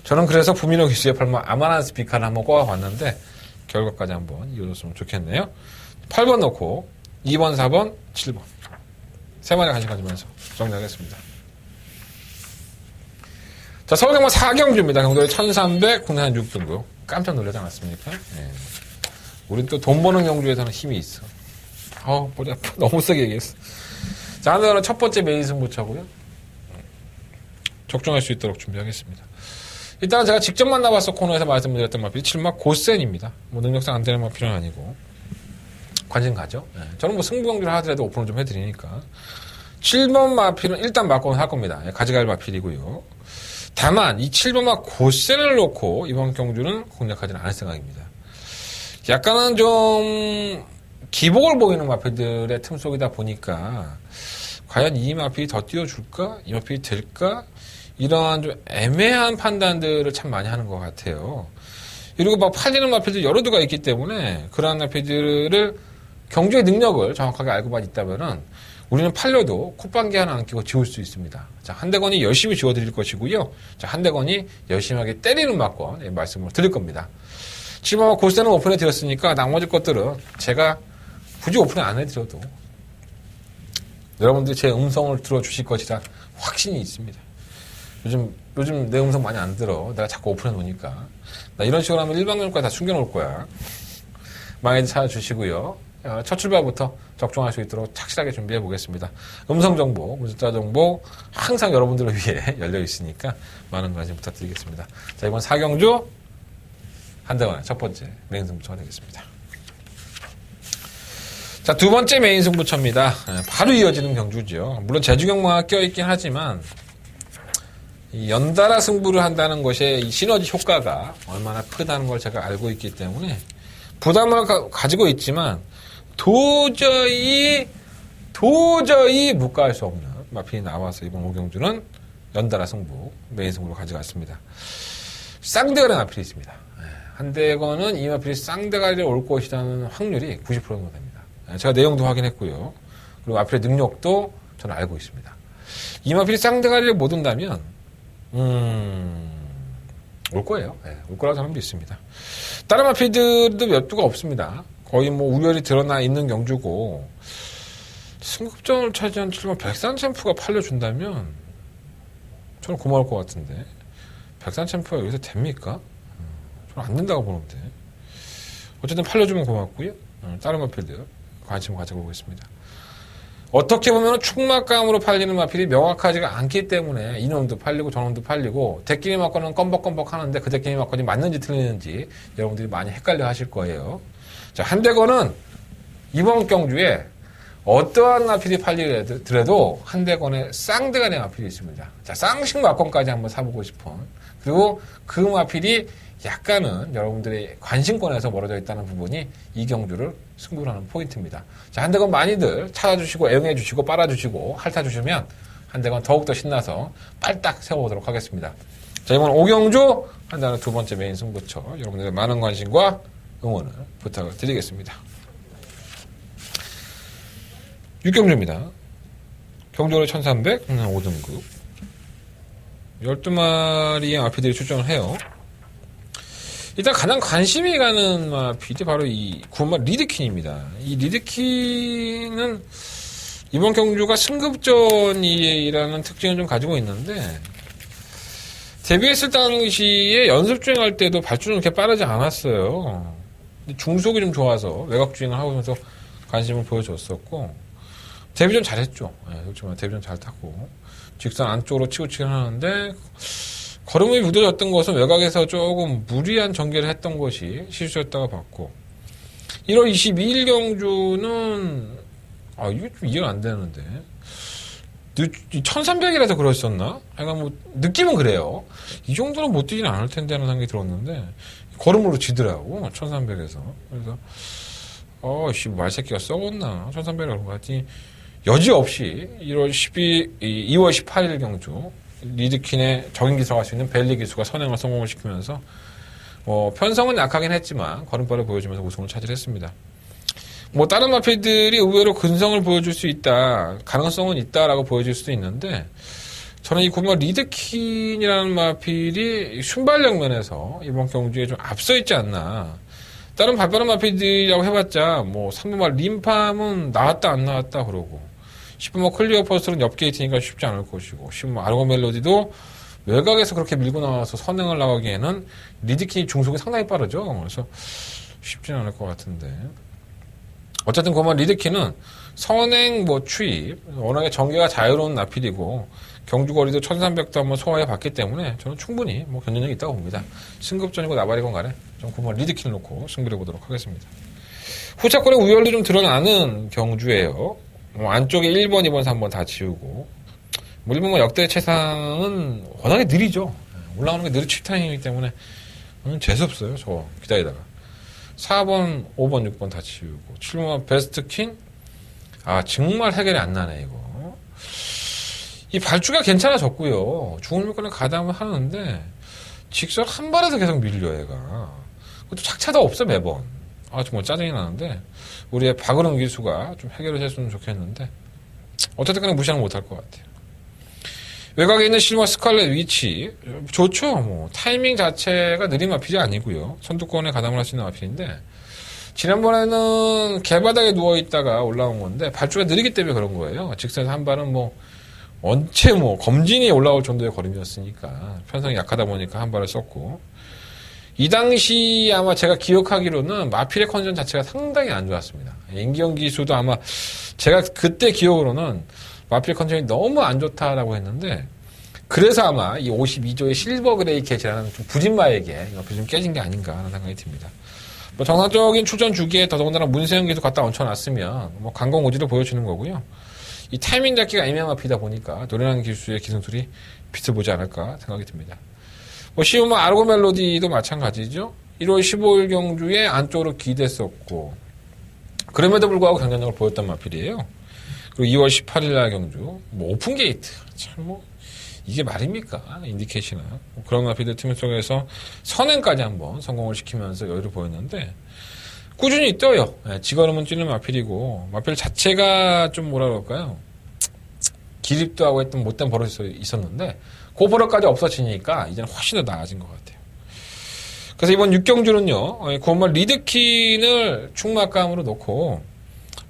저는 그래서 부미노 기수의 8번 아마나스 비카를 한번 꼽아봤는데 결과까지 한번 이어졌으면 좋겠네요. 8번 넣고 2번, 4번, 7번 세 마리 간식 가지면서 정리하겠습니다. 자, 서울경마 4경주입니다. 경도에 1300, 국내 한 6등급. 깜짝 놀라지 않았습니까? 예. 우린 또 돈 버는 경주에서는 힘이 있어. 머리 아파. 너무 세게 얘기했어. 자, 하늘은 첫 번째 메인 승부차고요. 적중할 수 있도록 준비하겠습니다. 일단은 제가 직접 만나봐서 코너에서 말씀드렸던 마필이 7마 고센입니다. 뭐 능력상 안 되는 마필은 아니고. 관심 가죠? 예. 저는 뭐 승부 경주를 하더라도 오픈을 좀 해드리니까. 7번 마필은 일단 맞고는 할 겁니다. 예, 가져갈 마필이고요. 다만 이 7번마 고센을 놓고 이번 경주는 공략하지는 않을 생각입니다. 약간은 좀 기복을 보이는 마필들의 틈 속이다 보니까 과연 이 마필이 더 띄워줄까? 이 마필이 될까? 이러한 좀 애매한 판단들을 참 많이 하는 것 같아요. 그리고 막 팔리는 마필들 여러 두가 있기 때문에 그러한 마필들을 경주의 능력을 정확하게 알고만 있다면은 우리는 팔려도 콧방귀 하나 안 끼고 지울 수 있습니다. 자, 한대건이 열심히 지워드릴 것이고요. 자, 한대건이 열심하게 때리는 맛권, 예, 말씀을 드릴 겁니다. 지금 고스테는 오픈해 드렸으니까 나머지 것들은 제가 굳이 오픈을 안 해드려도 여러분들이 제 음성을 들어주실 것이라 확신이 있습니다. 요즘 내 음성 많이 안 들어. 내가 자꾸 오픈해 놓으니까. 나 이런 식으로 하면 일반경까지 다 숨겨놓을 거야. 많이들 찾아주시고요. 첫 출발부터 적중할 수 있도록 착실하게 준비해 보겠습니다. 음성 정보, 문자 정보 항상 여러분들을 위해 열려 있으니까 많은 관심 부탁드리겠습니다. 자, 이번 4경주 한대원의 첫 번째 메인 승부처가 되겠습니다. 자, 두 번째 메인 승부처입니다. 바로 이어지는 경주죠. 물론 제주경마가 껴있긴 하지만 이 연달아 승부를 한다는 것의 이 시너지 효과가 얼마나 크다는 걸 제가 알고 있기 때문에 부담을 가지고 있지만 도저히 묵과할 수 없는 마필이 나와서 이번 5경주는 연달아 승부, 메인 승부로 가져갔습니다. 쌍대가리 마필이 있습니다. 한대건은 이 마필이 쌍대가리를 올 것이라는 확률이 90% 정도 됩니다. 제가 내용도 확인했고요. 그리고 마필의 능력도 저는 알고 있습니다. 이 마필이 쌍대가리를 못 온다면 올 거예요. 올 거라고 저는 믿습니다. 다른 마필들도 몇 두가 없습니다. 거의 뭐 우열이 드러나 있는 경주고 승급전을 차지한 7번 백산 챔프가 팔려준다면 저는 고마울 것 같은데 백산 챔프가 여기서 됩니까? 저는 안 된다고 보는데 어쨌든 팔려주면 고맙고요. 다른 마필들 관심 가져보겠습니다. 어떻게 보면 축막감으로 팔리는 마필이 명확하지가 않기 때문에 이놈도 팔리고 저놈도 팔리고 대끼리 맞고는 껌벅껌벅 하는데 그 대끼리 맞고는 맞는지 틀리는지 여러분들이 많이 헷갈려 하실 거예요. 자, 한대건은 이번 경주에 어떠한 마필이 팔리더라도 한대건에 쌍대간의 마필이 있습니다. 자, 쌍식 마건까지 한번 사보고 싶은 그리고 그 마필이 약간은 여러분들의 관심권에서 멀어져 있다는 부분이 이 경주를 승부를 하는 포인트입니다. 자, 한대건 많이들 찾아주시고 애용해주시고 빨아주시고 핥아주시면 한대건 더욱더 신나서 빨딱 세워보도록 하겠습니다. 자, 이번 5경주 한대건의 두 번째 메인 승부처 여러분들의 많은 관심과 응원을 부탁을 드리겠습니다. 6경주입니다. 경주를 1300, 5등급 12마리의 마필들이 출전을 해요. 일단 가장 관심이 가는 마필이 바로 이 9마 리드킨입니다. 이 리드킨은 이번 경주가 승급전이라는 특징을 좀 가지고 있는데 데뷔했을 당시에 연습 주행할 때도 발주는 그렇게 빠르지 않았어요. 중속이 좀 좋아서 외곽 주행을 하면서 관심을 보여줬었고 데뷔전 잘했죠. 그렇지만 데뷔전 잘 탔고 직선 안쪽으로 치우치긴 하는데 걸음이 무뎌졌던 것은 외곽에서 조금 무리한 전개를 했던 것이 실수였다고 봤고 1월 22일 경주는 이게 좀 이해가 안 되는데 1300이라서 그랬었나? 하여간 뭐 느낌은 그래요. 이 정도는 못 뛰지는 않을 텐데 하는 생각이 들었는데 걸음으로 지더라고 1300에서 그래서 말새끼가 썩었나 1300이라고 그런 것 같더니 여지없이 2월 18일 경주 리드킨의 적임기 들어갈 수 있는 벨리 기수가 선행을 성공을 시키면서 편성은 약하긴 했지만 걸음발을 보여주면서 우승을 차지했습니다. 다른 마필들이 의외로 근성을 보여줄 수 있다, 가능성은 있다라고 보여줄 수도 있는데 저는 이 9마 리드킨이라는 마필이 순발력 면에서 이번 경주에 좀 앞서 있지 않나. 다른 발빠른 마필들이라고 해봤자 3번마 림팜은 나왔다 안 나왔다 그러고 10번마 클리어 퍼스트는 옆 게이트니까 쉽지 않을 것이고 10번마 아르고 멜로디도 외곽에서 그렇게 밀고 나와서 선행을 나가기에는 리드킨이 중속이 상당히 빠르죠. 그래서 쉽지는 않을 것 같은데 어쨌든 9번 리드킨은 선행 추입 워낙에 전개가 자유로운 나필이고 경주거리도 1300도 한번 소화해 봤기 때문에 저는 충분히 견뎌력이 있다고 봅니다. 승급전이고 나발이건 간에 좀 9번 리드킨을 놓고 승부를 해보도록 하겠습니다. 후차권의 우열도 좀 드러나는 경주예요. 안쪽에 1번, 2번, 3번 다 지우고 1번만 역대 최상은 워낙에 느리죠. 올라오는 게 느리 칠타임이기 때문에 재수없어요. 저거 기다리다가 4번, 5번, 6번 다 지우고 7번 베스트킨 정말 해결이 안 나네 이거. 이 발주가 괜찮아졌고요. 중을 밀거나 가담을 하는데 직선 한 발에서 계속 밀려 얘가. 그것도 착차도 없어 매번. 정말 짜증이 나는데 우리의 박은웅 기수가 좀 해결을 했으면 좋겠는데 어쨌든 간에 무시는 못할 것 같아요. 외곽에 있는 실버 스칼렛 위치 좋죠. 타이밍 자체가 느린 마필이 아니고요. 선두권에 가담을 할 수 있는 마필인데 지난번에는 개바닥에 누워있다가 올라온 건데 발주가 느리기 때문에 그런 거예요. 직선에서 한 발은 원체 검진이 올라올 정도의 걸음이었으니까 편성이 약하다 보니까 한 발을 썼고 이 당시 아마 제가 기억하기로는 마필의 컨디션 자체가 상당히 안 좋았습니다. 임기영 기수도 아마 제가 그때 기억으로는 마필 컨디션이 너무 안 좋다라고 했는데 그래서 아마 이 52조의 실버 그레이 캐치라는 좀 부진마에게 옆에 좀 깨진 게 아닌가 하는 생각이 듭니다. 뭐 정상적인 출전 주기에 더더군다나 문세영 기수 갖다 얹혀놨으면 뭐 강공 오지를 보여주는 거고요. 이 타이밍 잡기가 애매한 마필이다 보니까 노련한 기수의 기승술이 빛을 보지 않을까 생각이 듭니다. 뭐 시우마 아르고 멜로디도 마찬가지죠. 1월 15일 경주에 안쪽으로 기댔었고 그럼에도 불구하고 경쟁력을 보였던 마필이에요. 그리고 2월 18일 날 경주 뭐 오픈 게이트 참 뭐 이게 말입니까? 인디케이션은 그런 마필들 팀 속에서 선행까지 한번 성공을 시키면서 여유를 보였는데 꾸준히 떠요. 지거름은 뛰는 마필이고 마필 자체가 좀 뭐라 그럴까요? 기립도 하고 했던 못된 버릇이 있었는데 그 버릇까지 없어지니까 이제는 훨씬 더 나아진 것 같아요. 그래서 이번 6경주는요. 9번말 리드킨을 충막감으로 놓고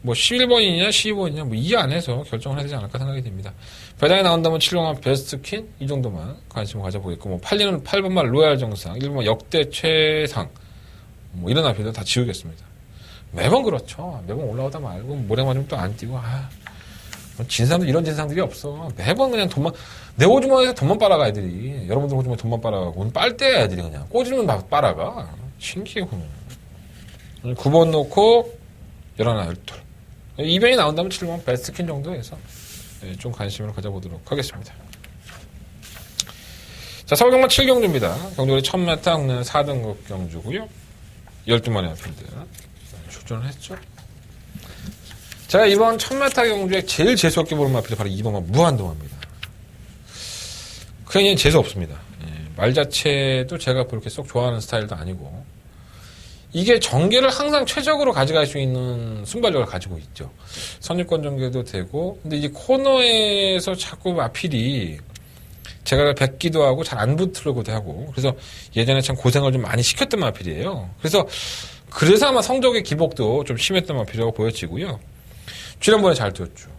뭐 11번이냐 12번이냐 뭐 이 안에서 결정을 해야 되지 않을까 생각이 됩니다. 배당에 나온다면 7번말 베스트킨 이 정도만 관심을 가져보겠고 뭐 8번말 로얄 정상 1번말 역대 최상 뭐 이런 앞에도 다 지우겠습니다. 매번 그렇죠. 매번 올라오다 말고 모래 맞으면 또 안 뛰고 진상도 이런 진상들이 없어. 매번 그냥 돈만 내 오주머니에서 돈만 빨아가 애들이. 여러분들 오주머니 돈만 빨아가고 빨대 애들이 그냥 꼬지면 빨아가. 신기해 보면. 9번 놓고 11, 12. 이변이 나온다면 7번 베스트킨 정도 해서 좀 관심을 가져보도록 하겠습니다. 자, 서울경마 7경주입니다. 경주리 1000m 국내 4등급 경주고요. 12마리 앞인데 출전을 했죠. 제가 이번 1000m 경주에 제일 재수없게 보는 마필이 바로 2번만 무한도마입니다. 그냥 재수 없습니다. 말 자체도 제가 그렇게 쏙 좋아하는 스타일도 아니고 이게 전개를 항상 최적으로 가져갈 수 있는 순발력을 가지고 있죠. 선유권 전개도 되고 근데 이제 코너에서 자꾸 마필이 제가 뱉기도 하고 잘 안 붙으려고도 하고 그래서 예전에 참 고생을 좀 많이 시켰던 마필이에요. 그래서 아마 성적의 기복도 좀 심했던 마필이라고 보여지고요. 지난번에 잘 뛰었죠.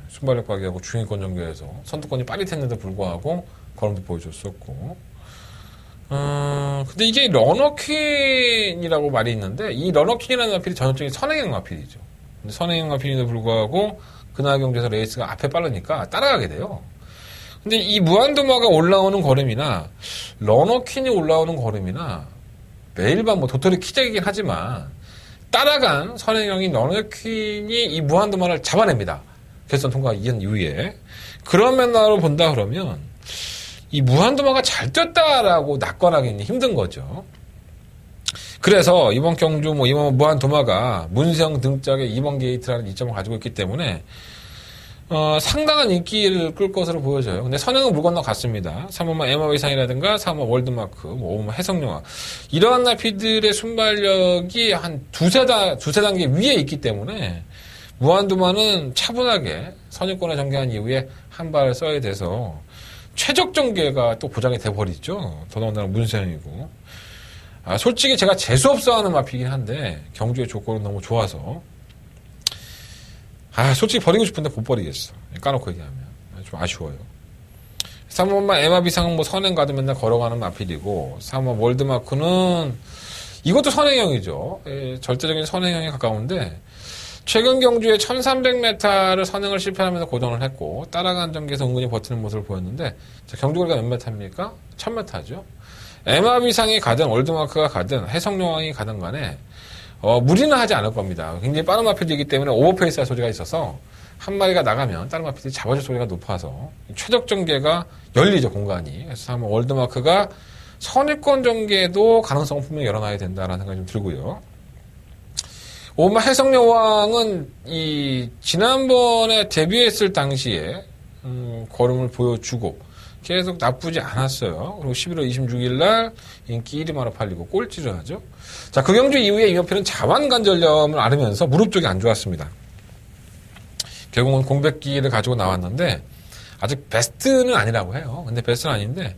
순발력 발휘하고 중위권 전개에서 선두권이 빠릿했는데 불구하고 걸음도 보여줬었고 근데 이게 러너퀸이라고 말이 있는데 이 러너퀸이라는 마필이 전형적인 선행형 마필이죠. 근데 선행형 마필인데도 불구하고 그날 경주에서 레이스가 앞에 빠르니까 따라가게 돼요. 근데 이 무한도마가 올라오는 걸음이나 러너퀸이 올라오는 걸음이나 매일 밤 뭐 도토리 키재기긴 하지만 따라간 선행형인 러너퀸이 이 무한도마를 잡아냅니다. 결선 통과 이후에. 그런 면으로 본다 그러면 이 무한도마가 잘 뛰었다라고 낙관하기는 힘든 거죠. 그래서 이번 경주 이번 무한도마가 문세영 등짝에 2번 게이트라는 이점을 가지고 있기 때문에 상당한 인기를 끌 것으로 보여져요. 근데 선행은 물 건너갔습니다. 3번만 에마위상이라든가 3번 월드마크, 5번만 해성영화. 이러한 나피들의 순발력이 한 두세 단계 위에 있기 때문에 무한도마는 차분하게 선유권에 전개한 이후에 한 발을 써야 돼서 최적 전개가 또 보장이 돼버리죠. 더더군다나 문세영이고. 솔직히 제가 재수없어 하는 마피긴 한데 경주의 조건은 너무 좋아서 솔직히 버리고 싶은데 못 버리겠어. 까놓고 얘기하면. 좀 아쉬워요. 3번만 에마비상은 선행 가도 맨날 걸어가는 마필이고 3번 월드마크는 이것도 선행형이죠. 절대적인 선행형에 가까운데 최근 경주에 1300m를 선행을 실패하면서 고전을 했고 따라간 전개에서 은근히 버티는 모습을 보였는데 경주거리가 몇 m입니까? 1000m죠. 에마비상이 가든 월드마크가 가든 해성여왕이 가든 간에 무리는 하지 않을 겁니다. 굉장히 빠른 마필이기 때문에 오버페이스할 소리가 있어서 한 마리가 나가면 다른 마필들이 잡아줄 소리가 높아서 최적 전개가 열리죠, 공간이. 그래서 한번 월드마크가 선입권 전개도 가능성을 분명히 열어놔야 된다라는 생각이 좀 들고요. 5번 해성여왕은 지난번에 데뷔했을 당시에 걸음을 보여주고 계속 나쁘지 않았어요. 그리고 11월 26일 날 인기 1위만으로 팔리고 꼴찌를 하죠. 자, 그 경주 이후에 이명필은 자완관절염을 앓으면서 무릎 쪽이 안 좋았습니다. 결국은 공백기를 가지고 나왔는데 아직 베스트는 아니라고 해요. 근데 베스트는 아닌데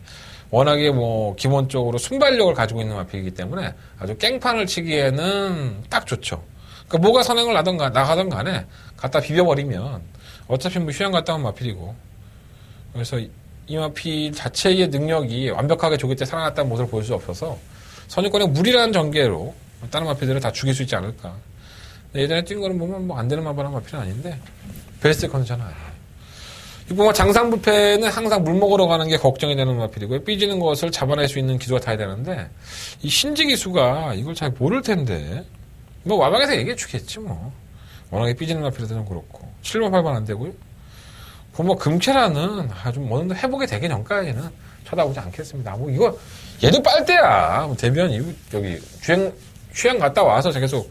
워낙에 기본적으로 순발력을 가지고 있는 마필이기 때문에 아주 깽판을 치기에는 딱 좋죠. 그러니까 뭐가 선행을 나가던 간에 갖다 비벼버리면 어차피 휴양 갔다 온 마필이고 그래서 이 마필 자체의 능력이 완벽하게 조기 때 살아났다는 모습을 보일 수 없어서 선유권의 무리라는 전개로 다른 마필들을 다 죽일 수 있지 않을까. 예전에 뛴 거는 보면 뭐 안 되는 마발한 마필은 아닌데 베스트 컨디션은 아니에요. 이거 보면 장상부패는 항상 물 먹으러 가는 게 걱정이 되는 마필이고요. 삐지는 것을 잡아낼 수 있는 기수가 타야 되는데 이 신지 기수가 이걸 잘 모를 텐데 뭐 와방에서 얘기해 주겠지 뭐. 워낙에 삐지는 마필들은 그렇고 7번 8번 안 되고요. 뭐 금캐라는 좀 어느 정도 해보게 되기 전까지는 쳐다보지 않겠습니다. 뭐 이거 얘도 빨대야. 뭐 데뷔한 이후 여기 휴양 갔다 와서 계속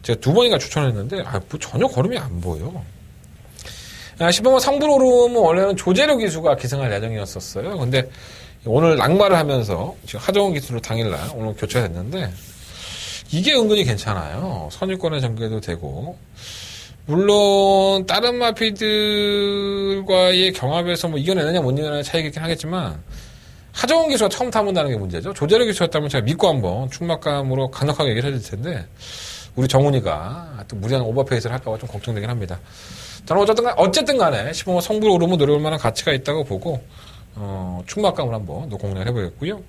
제가 2번인가 추천했는데 뭐 전혀 걸음이 안 보여. 10번은 성불오름은 원래는 조재료 기수가 기승할 예정이었었어요. 근데 오늘 낙마를 하면서 지금 하정우 기수로 당일날 오늘 교체가 됐는데 이게 은근히 괜찮아요. 선유권에 전개도 되고 물론 다른 마피들과의 경합에서 뭐 이겨내느냐 못 이겨내느냐 차이가 있긴 하겠지만 하정우 기수가 처음 타본다는 게 문제죠. 조재료 기수였다면 제가 믿고 한번 충막감으로 강력하게 얘기를 해줄 텐데 우리 정훈이가 또 무리한 오버페이스를 할까봐 좀 걱정되긴 합니다. 저는 어쨌든 간에 15번 성불 오름은 노려볼 만한 가치가 있다고 보고 충막감을 한번 공략을 해보겠고요.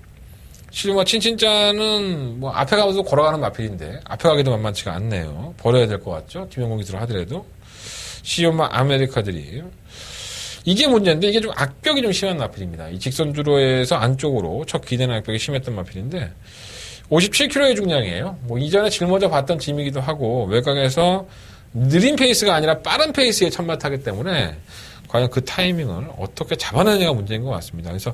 실마 친친자는 뭐 앞에 가면서 걸어가는 마필인데 앞에 가기도 만만치가 않네요. 버려야 될 것 같죠. 김영공 기술을 하더라도 시오마 아메리카들이 이게 문제인데 이게 좀 악벽이 좀 심한 마필입니다. 이 직선주로에서 안쪽으로 첫 기대는 악벽이 심했던 마필인데 57kg의 중량이에요. 뭐 이전에 짊어져 봤던 짐이기도 하고 외곽에서 느린 페이스가 아니라 빠른 페이스의 첫마타기 때문에 과연 그 타이밍을 어떻게 잡아내느냐가 문제인 것 같습니다. 그래서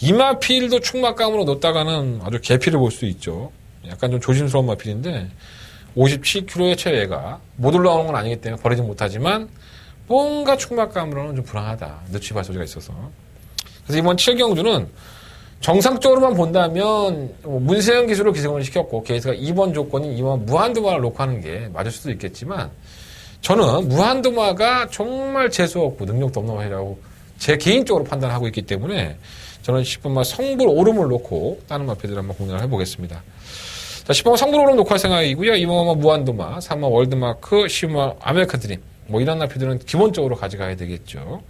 이마필도 충막감으로 놓다가는 아주 개피를 볼 수 있죠. 약간 좀 조심스러운 마필인데 57kg의 체외가 못 올라오는 건 아니기 때문에 버리지 못하지만 뭔가 충막감으로는 좀 불안하다. 늦추발 소리가 있어서. 그래서 이번 7경주는 정상적으로만 본다면 문세영 기술로 기승을 시켰고 게이트가 2번 조건인 2번 무한도마를 놓고 하는 게 맞을 수도 있겠지만 저는 무한도마가 정말 재수없고 능력도 없는 마필이라고 제 개인적으로 판단하고 있기 때문에 저는 10번마 성불 오름을 놓고 다른 마필들 한번 공략을 해보겠습니다. 자, 10번마 성불 오름 놓고 할 생각이고요. 2번마 무한도마, 3번마 월드마크, 10번마 아메리카 드림 뭐 이런 마필들은 기본적으로 가져가야 되겠죠.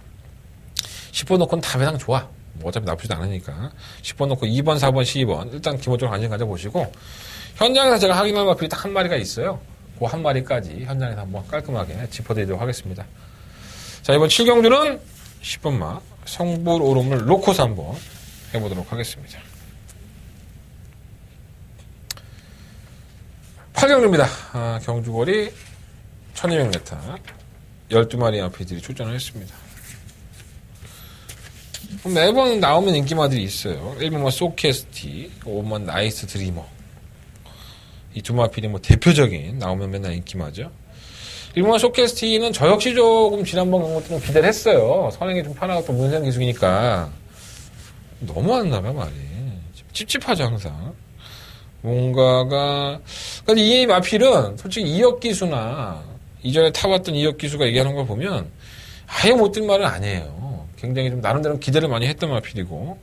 10번 놓고는 다 배당 좋아. 뭐 어차피 나쁘지도 않으니까 10번 놓고 2번, 4번, 12번 일단 기본적으로 관심 가져보시고 현장에서 제가 확인할 마필이 딱 한 마리가 있어요. 그 한 마리까지 현장에서 한번 깔끔하게 짚어드리도록 하겠습니다. 자, 이번 7경주는 10번마 성불 오름을 놓고서 한번 해보도록 하겠습니다. 8경주입니다. 경주거리 1200m 12마리 마필들이 출전을 했습니다. 매번 나오면 인기마들이 있어요. 1번만 소캐스티, 5번만 나이스 드리머. 이 두 마필이 뭐 대표적인 나오면 맨날 인기마죠. 1번만 소캐스티는 저 역시 조금 지난번 그런 것도 좀 기대를 했어요. 선행이 좀 편하고 또 문세영 기술이니까. 너무 안 나가 말이. 찝찝하죠 항상. 뭔가가 그러니까 이 마필은 솔직히 이역 기수나 이전에 타봤던 이역 기수가 얘기하는 걸 보면 아예 못 든 말은 아니에요. 굉장히 좀 나름대로 기대를 많이 했던 마필이고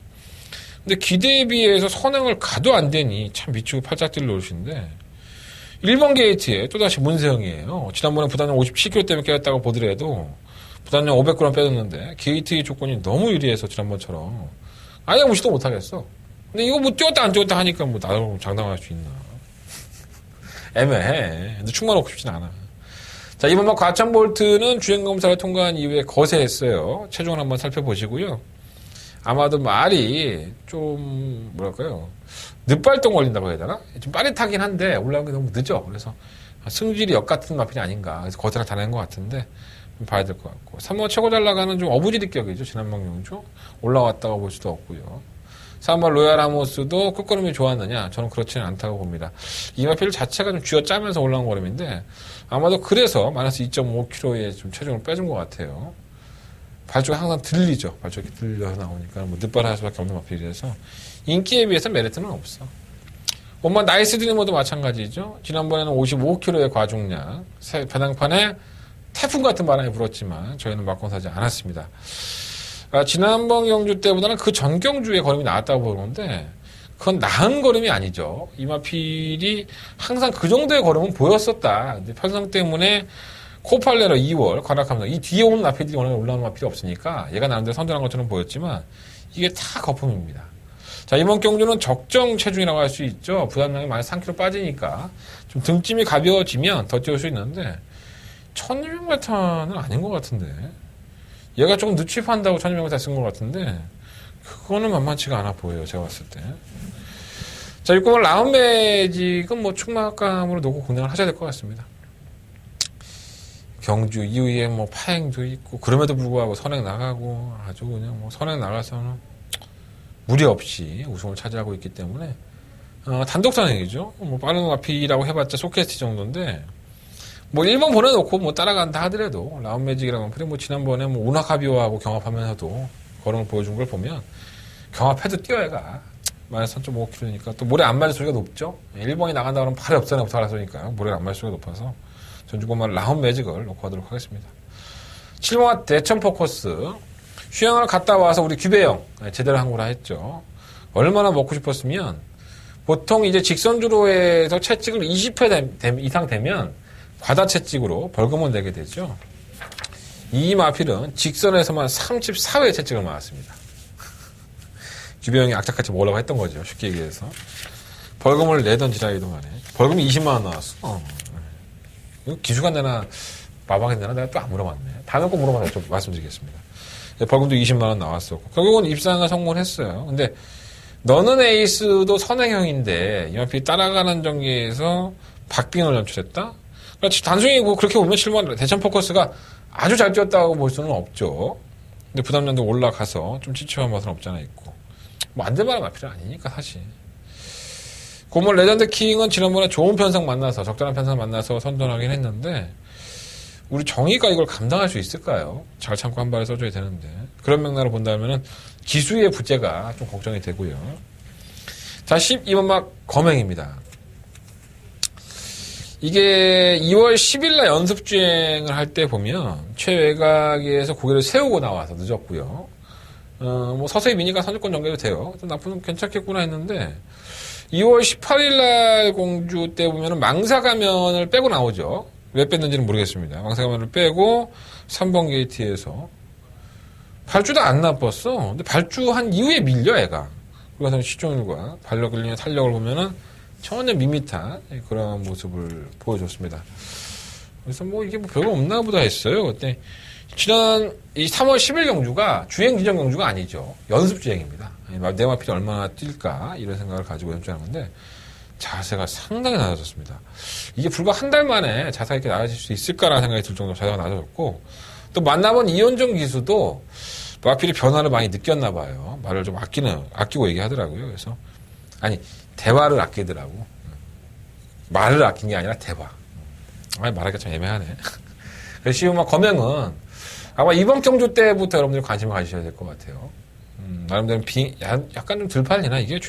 근데 기대에 비해서 선행을 가도 안 되니 참 미치고 팔짝뛸 노릇인데 1번 게이트에 또다시 문세영이에요. 지난번에 부단량 57kg 때문에 깨졌다고 보더라도 부단량 500g 빼줬는데 게이트의 조건이 너무 유리해서 지난번처럼 아예 무시도 못하겠어. 근데 이거 뭐 뛰었다 안 뛰었다 하니까 뭐 나도 장담할 수 있나. 애매해. 근데 충만 놓고 싶진 않아. 자, 이번 막 과천볼트는 주행검사를 통과한 이후에 거세했어요. 체중을 한번 살펴보시고요. 아마도 말이 좀 뭐랄까요 늦발동 걸린다고 해야 되나? 좀 빠릿하긴 한데 올라오는 게 너무 늦어. 그래서 승질이 역 같은 마필이 아닌가. 그래서 거세랑 다 낸 것 같은데 좀 봐야 될 것 같고 3번 최고 잘 나가는 좀 어부지리격이죠. 지난번 경주 올라왔다고 볼 수도 없고요. 3번 로얄 아모스도 끝걸음이 좋았느냐? 저는 그렇지는 않다고 봅니다. 이 마필 자체가 좀 쥐어짜면서 올라온 걸음인데 아마도 그래서 마이너스 2.5kg의 좀 체중을 빼준 것 같아요. 발쪽이 항상 들리죠. 발쪽이 들려서 나오니까 뭐 늦발할 수밖에 없는 마필이라서 인기에 비해서 메리트는 없어. 엄마 나이스 드리머도 마찬가지죠. 지난번에는 55kg의 과중량 배당판에 태풍 같은 바람이 불었지만 저희는 막공 사지 않았습니다. 지난번 경주 때보다는 그 전 경주에 걸음이 나왔다고 보는데 그건 나은 걸음이 아니죠. 이 마필이 항상 그 정도의 걸음은 보였었다. 근데 편성 때문에 코팔레러 2월 관악하면서 이 뒤에 오는 마필들이 워낙에 올라오는 마필이 없으니까 얘가 나름대로 선전한 것처럼 보였지만 이게 다 거품입니다. 자, 이번 경주는 적정 체중이라고 할 수 있죠. 부담량이 많이 3kg 빠지니까 좀 등짐이 가벼워지면 더 뛰어올 수 있는데 1200m는 아닌 것 같은데 얘가 조금 늦추입한다고 1200m 쓴 것 같은데 그거는 만만치가 않아 보여요. 제가 봤을 때. 자, 6번은 라운 매직은 뭐 충막감으로 놓고 공략을 하셔야 될 것 같습니다. 경주 이후에 뭐 파행도 있고 그럼에도 불구하고 선행 나가고 아주 그냥 뭐 선행 나가서는 무리 없이 우승을 차지하고 있기 때문에 단독 선행이죠. 뭐 빠른 마피라고 해봤자 소캐스트 정도인데 뭐 1번 보내놓고 뭐 따라간다 하더라도 라운 매직이라고 그래 뭐 지난번에 뭐 운하카비오하고 경합하면서도 걸음을 보여준 걸 보면 경합해도 뛰어야가 마이너스 3.5km니까 또 모래 안 맞을 소리가 높죠. 1번이 나간다 그러면 발이 없잖아요. 알았으니까 모래가 안 맞을 소리가 높아서 전주고만 라운 매직을 놓고 하도록 하겠습니다. 7번 대천 포커스 휴양을 갔다 와서 우리 규배형 제대로 한 거라 했죠. 얼마나 먹고 싶었으면 보통 이제 직선주로에서 채찍을 20회 이상 되면 과다 채찍으로 벌금을 내게 되죠. 이 마필은 직선에서만 34회 채찍을 맞았습니다. 규배형이 악착같이 먹으려고 했던 거죠. 쉽게 얘기해서. 벌금을 내던 지라이도 간에 벌금이 20만 원 나왔어. 이거 기수가 내나 마방이 내나 내가 또 안 물어봤네. 다음에 꼭 물어봐서 좀 말씀드리겠습니다. 벌금도 20만 원 나왔었고 결국은 입상을 성공을 했어요. 근데 너는 에이스도 선행형인데 이마필이 따라가는 전개에서 박빙을 연출했다? 그러니까 단순히 뭐 그렇게 보면 7번 대천 포커스가 아주 잘 뛰었다고 볼 수는 없죠. 근데 부담량도 올라가서 좀 지쳐한 맛은 없잖아 있고. 뭐 안될만한 마필은 아니니까 사실. 고물 레전드 킹은 지난번에 좋은 편성 만나서 적절한 편성 만나서 선전하긴 했는데 우리 정의가 이걸 감당할 수 있을까요? 잘 참고 한 발을 써줘야 되는데 그런 맥락으로 본다면은 기수의 부재가 좀 걱정이 되고요. 자, 12번 막 검행입니다. 이게 2월 10일 날 연습주행을 할 때 보면 최외곽에서 고개를 세우고 나와서 늦었고요. 뭐 서서히 미니가 선두권 전개도 돼요. 나쁘면 괜찮겠구나 했는데 2월 18일 날 공주 때 보면은 망사가면을 빼고 나오죠. 왜 뺐는지는 모르겠습니다. 망사가면을 빼고 3번 게이트에서 발주도 안 나빴어. 근데 발주한 이후에 밀려 애가. 그래서 시종일과 발력 끌리는 탄력을 보면은 전혀 밋밋한 그런 모습을 보여줬습니다. 그래서 뭐 이게 뭐 별거 없나 보다 했어요. 그때 지난 이 3월 10일 경주가 주행 지정 경주가 아니죠. 연습 주행입니다. 내 마필이 얼마나 뛸까 이런 생각을 가지고 연주하는 건데 자세가 상당히 낮아졌습니다. 이게 불과 한 달 만에 자세가 이렇게 낮아질 수 있을까라는 생각이 들 정도로 자세가 낮아졌고 또 만나본 이현정 기수도 마필이 변화를 많이 느꼈나 봐요. 말을 좀 아끼고 얘기하더라고요. 그래서 아니 대화를 아끼더라고. 말을 아낀 게 아니라 대화. 말하기가 참 애매하네. 그래서 시우마 검행은 아마 이번 경주 때부터 여러분들이 관심을 가지셔야 될 것 같아요. 나름대로 약간 좀 덜 팔리나 이게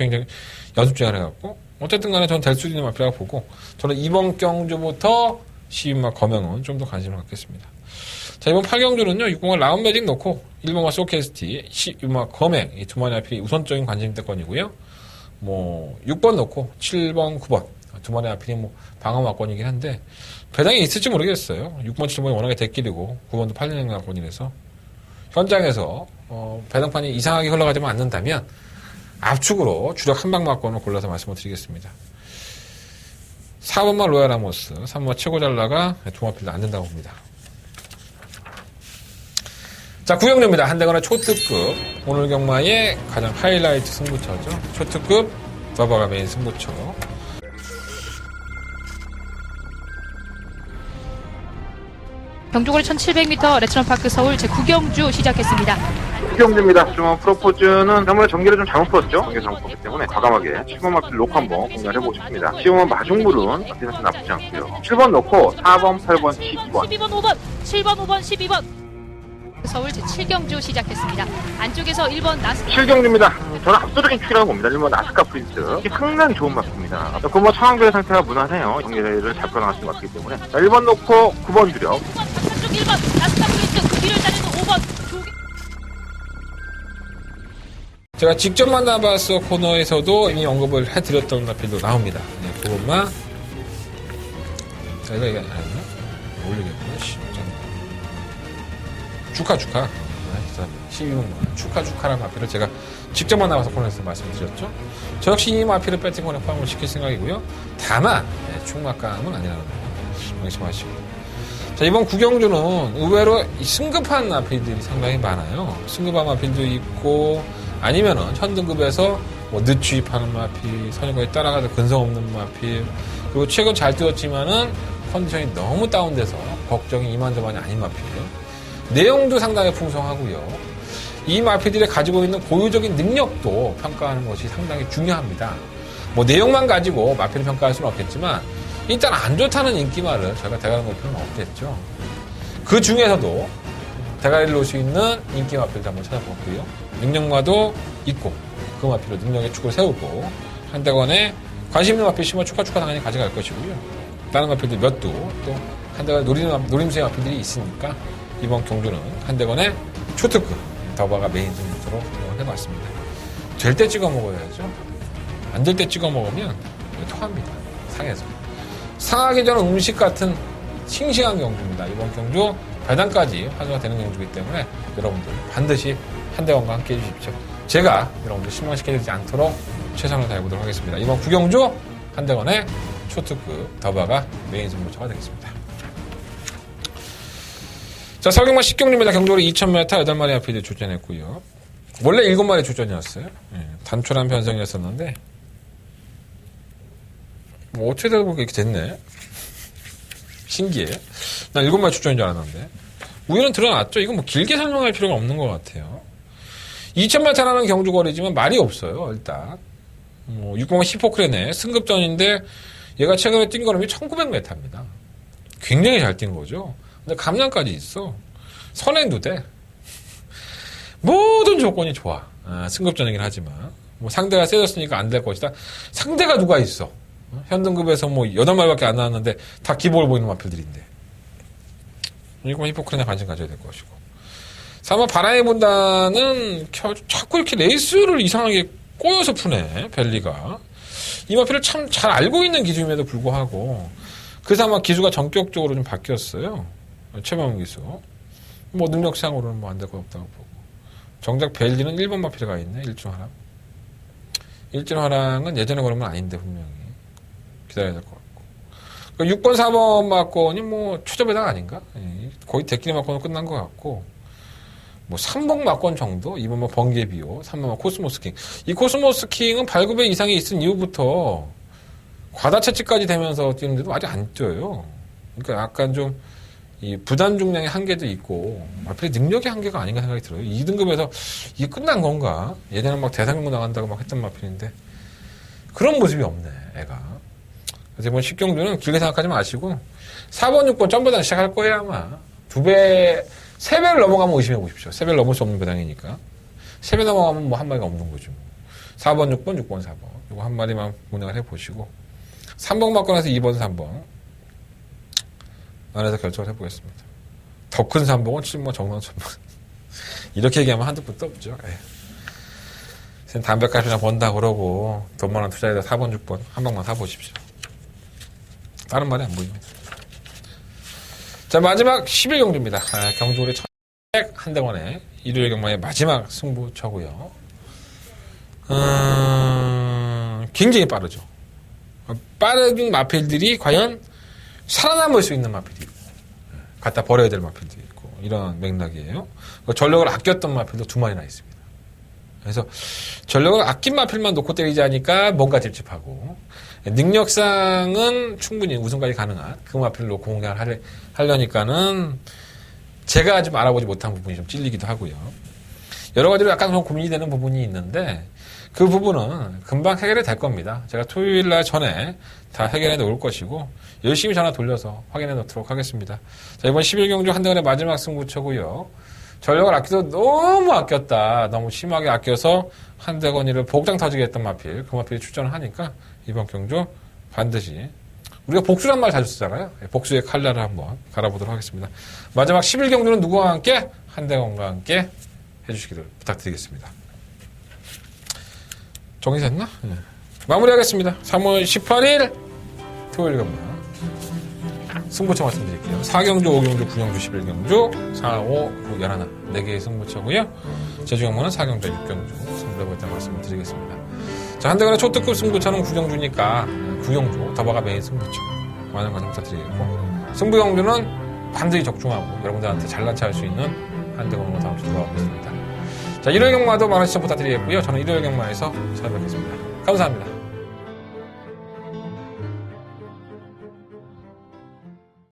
연습 주행을 해갖고 어쨌든 간에 저는 될 수 있는 마필이라고 보고 저는 이번 경주부터 시우마 검행은 좀 더 관심을 갖겠습니다. 자, 이번 8경주는요 6번과 라운 매직 놓고 1번과 소캐스티 시우마 검행 이 두 마리 마필이 우선적인 관심대권이고요. 뭐 6번 놓고 7번 9번 두 마리 마필이 뭐 방어막권이긴 한데 배당이 있을지 모르겠어요. 6번, 7번이 워낙에 대길이고 9번도 팔리는 막권이라서 현장에서 배당판이 이상하게 흘러가지만 않는다면 압축으로 주력 한방막권을 골라서 말씀을 드리겠습니다. 4번만 로얄라모스, 3번 최고잘라가 두 마필도 안 된다고 봅니다. 자, 9경주입니다. 한대건의 초특급 오늘 경마의 가장 하이라이트 승부처죠. 초특급 바바가 메인 승부처. 경주거리 1700m 레츠런파크 서울 제9경주 시작했습니다. 9경주입니다. 좀 프로포즈는 지난번에 전개를 좀 잘못 풀었죠. 전개 잘못 풀었기 때문에 과감하게 7번 마필 록 한번 공략을 해보고 싶습니다. 7번 마중물은 마필 사실 나쁘지 않고요. 7번 넣고 4번, 8번, 12번 12번, 5번, 7번, 5번, 12번 서울 제7경주 시작했습니다. 안쪽에서 1번 나스 7경주입니다. 저는 압도적인 추이라고 봅니다. 1번 나스카 프린스. 이게 상당히 좋은 마크입니다. 그뭐 상황별 상태가 무난해요. 경기를 잘 풀어나갈 수 있기 때문에. 자, 1번 놓고 9번 주력. 9번 바깥쪽 1번 나스카 프린스 그 뒤를 따르는 5번 조기 제가 직접 만나봤어 코너에서도 이미 언급을 해드렸던 마필도 나옵니다. 네, 그것만 이거 아니야? 올리겠구나. 축하. 12분만 축하라는 마필을 제가 직접 만나봐서 코너에서 말씀드렸죠. 저 역시 이 마필을 배팅권에 포함을 시킬 생각이고요. 다만 충막감은 아니라는 거 명심하시고. 자, 이번 구경주는 의외로 승급한 마필들이 상당히 많아요. 승급한 마필도 있고 아니면은 현등급에서 뭐 늦주입하는 마필, 선임거에 따라가도 근성 없는 마필, 그리고 최근 잘 뛰었지만은 컨디션이 너무 다운돼서 걱정이 이만저만이 아닌 마필. 내용도 상당히 풍성하고요. 이 마필들이 가지고 있는 고유적인 능력도 평가하는 것이 상당히 중요합니다. 뭐 내용만 가지고 마필을 평가할 수는 없겠지만 일단 안 좋다는 인기말을 저희가 대가리 놓을 필요는 없겠죠. 그 중에서도 대가리를 놓을 수 있는 인기 마필도 한번 찾아봤고요. 능력마도 있고 그 마필로 능력의 축을 세우고 한대건에 관심 있는 마필 심어 축하 당연히 가져갈 것이고요. 다른 마필들 몇 도 또 한대건 노림수의 마필들이 있으니까 이번 경주는 한대건의 초특급 더바가 메인 승부처로 생각을 해봤습니다. 될 때 찍어 먹어야죠. 안 될 때 찍어 먹으면 토합니다. 상해서. 상하기 전 음식 같은 싱싱한 경주입니다. 이번 경주 배당까지 환수가 되는 경주이기 때문에 여러분들 반드시 한대건과 함께 해주십시오. 제가 여러분들 실망시켜드리지 않도록 최선을 다해보도록 하겠습니다. 이번 구경주 한대건의 초특급 더바가 메인 승부처가 되겠습니다. 자, 설경마 10경주입니다. 경주로 2000m 8마리 앞에 출전했고요. 원래 7마리 출전이었어요. 단촐한 편성이었었는데 뭐 어떻게 되다 보니까 이렇게 됐네. 신기해. 난 7마리 출전인 줄 알았는데 우연은 드러났죠. 이건 뭐 길게 설명할 필요가 없는 것 같아요. 2000m라는 경주거리지만 말이 없어요. 일단 뭐 6공마 10호크레네 승급전인데 얘가 최근에 뛴 걸음이 1900m입니다. 굉장히 잘 뛴 거죠. 근데 감량까지 있어. 선행도 돼. 모든 조건이 좋아. 승급전이긴 하지만 뭐 상대가 세졌으니까 안 될 것이다. 상대가 누가 있어. 현등급에서 뭐 8마리밖에 안 나왔는데 다 기복을 보이는 마필들인데 이거 히포크레나 관심 가져야 될 것이고. 아마 바람의 분단은 자꾸 이렇게 레이스를 이상하게 꼬여서 푸네. 벨리가 이 마필을 참 잘 알고 있는 기수임에도 불구하고 그래서 아마 기수가 전격적으로 좀 바뀌었어요. 최범 기수. 뭐 능력상으로는 뭐 안 될 것 없다고 보고. 정작 벨리는 1번 마필이 가 있네. 일진화랑. 일진화랑은 예전에 그러면 아닌데 분명히 기다려야 될 것 같고. 그러니까 6번 4번 마건이 뭐 최저배당 아닌가? 거의 대끼리 마건은 끝난 것 같고 뭐 3번 마건 정도? 2번 뭐 번개비오, 3번 코스모스킹. 이 코스모스킹은 발급의 이상이 있은 이후부터 과다채찍까지 되면서 뛰는데도 아직 안 뛰어요. 그러니까 약간 좀 이 부담 중량의 한계도 있고 마필의 능력의 한계가 아닌가 생각이 들어요. 2등급에서 이게 끝난 건가? 예전에 막 대상경고 나간다고 막 했던 마필인데 그런 모습이 없네, 애가. 그래서 이번 10경주는 길게 생각하지 마시고 4번, 6번 전부 다 시작할 거예요, 아마. 3배를 넘어가면 의심해 보십시오. 3배를 넘을 수 없는 배당이니까. 3배 넘어가면 뭐 한 마리가 없는 거죠. 4번, 6번, 6번, 4번. 이거 한 마리만 운영을 해보시고 3번 맞고나서 2번, 3번 안에서 결정을 해보겠습니다. 더 큰 3번은 7번, 정상천번. 이렇게 얘기하면 한두 푼도 없죠. 담배값이나 번다 그러고 돈 많은 투자에다 4번, 6번 한 방만 사보십시오. 다른 말이 안 보입니다. 자, 마지막 11경주입니다. 경주골의 1100 한대건의 일요일 경마의 마지막 승부처고요. 굉장히 빠르죠. 빠른 마필들이 과연 살아남을 수 있는 마필이 있고 갖다 버려야 될 마필도 있고 이런 맥락이에요. 전력을 아꼈던 마필도 2마리나 있습니다. 그래서 전력을 아낀 마필만 놓고 때리지 않으니까 뭔가 찝찝하고 능력상은 충분히 우승까지 가능한 그 마필로 공략을 하려니까는 제가 좀 알아보지 못한 부분이 좀 찔리기도 하고요. 여러 가지로 약간 좀 고민이 되는 부분이 있는데 그 부분은 금방 해결이 될 겁니다. 제가 토요일 날 전에 다 해결해 놓을 것이고 열심히 전화 돌려서 확인해 놓도록 하겠습니다. 자, 이번 11경주 한대건의 마지막 승부처고요. 전력을 아껴도 너무 아꼈다. 너무 심하게 아껴서 한대건이를 복장 터지게 했던 마필. 그 마필이 출전을 하니까 이번 경주 반드시 우리가 복수란 말 자주 쓰잖아요. 복수의 칼날을 한번 갈아보도록 하겠습니다. 마지막 11경주는 누구와 함께? 한대건과 함께 해주시기를 부탁드리겠습니다. 정리됐나? 네. 마무리하겠습니다. 3월 18일 토요일 겁니다. 승부처 말씀드릴게요. 4경주, 5경주, 9경주, 11경주, 4, 5, 9, 11. 4개의 승부처고요. 제주경마는 4경주, 6경주 승부를 해보겠다는 말씀을 드리겠습니다. 자, 한대간의 초특급 승부처는 9경주니까 9경주 더버가 메인 승부처. 많은 관심 부탁드리겠고, 승부경주는 반드시 적중하고 여러분들한테 잘난 체 할 수 있는 한대간으로 다음 주에 돌아오겠습니다. 자, 일요일 경마도 많은 시청 부탁드리겠고요. 저는 일요일 경마에서 찾아뵙겠습니다. 감사합니다.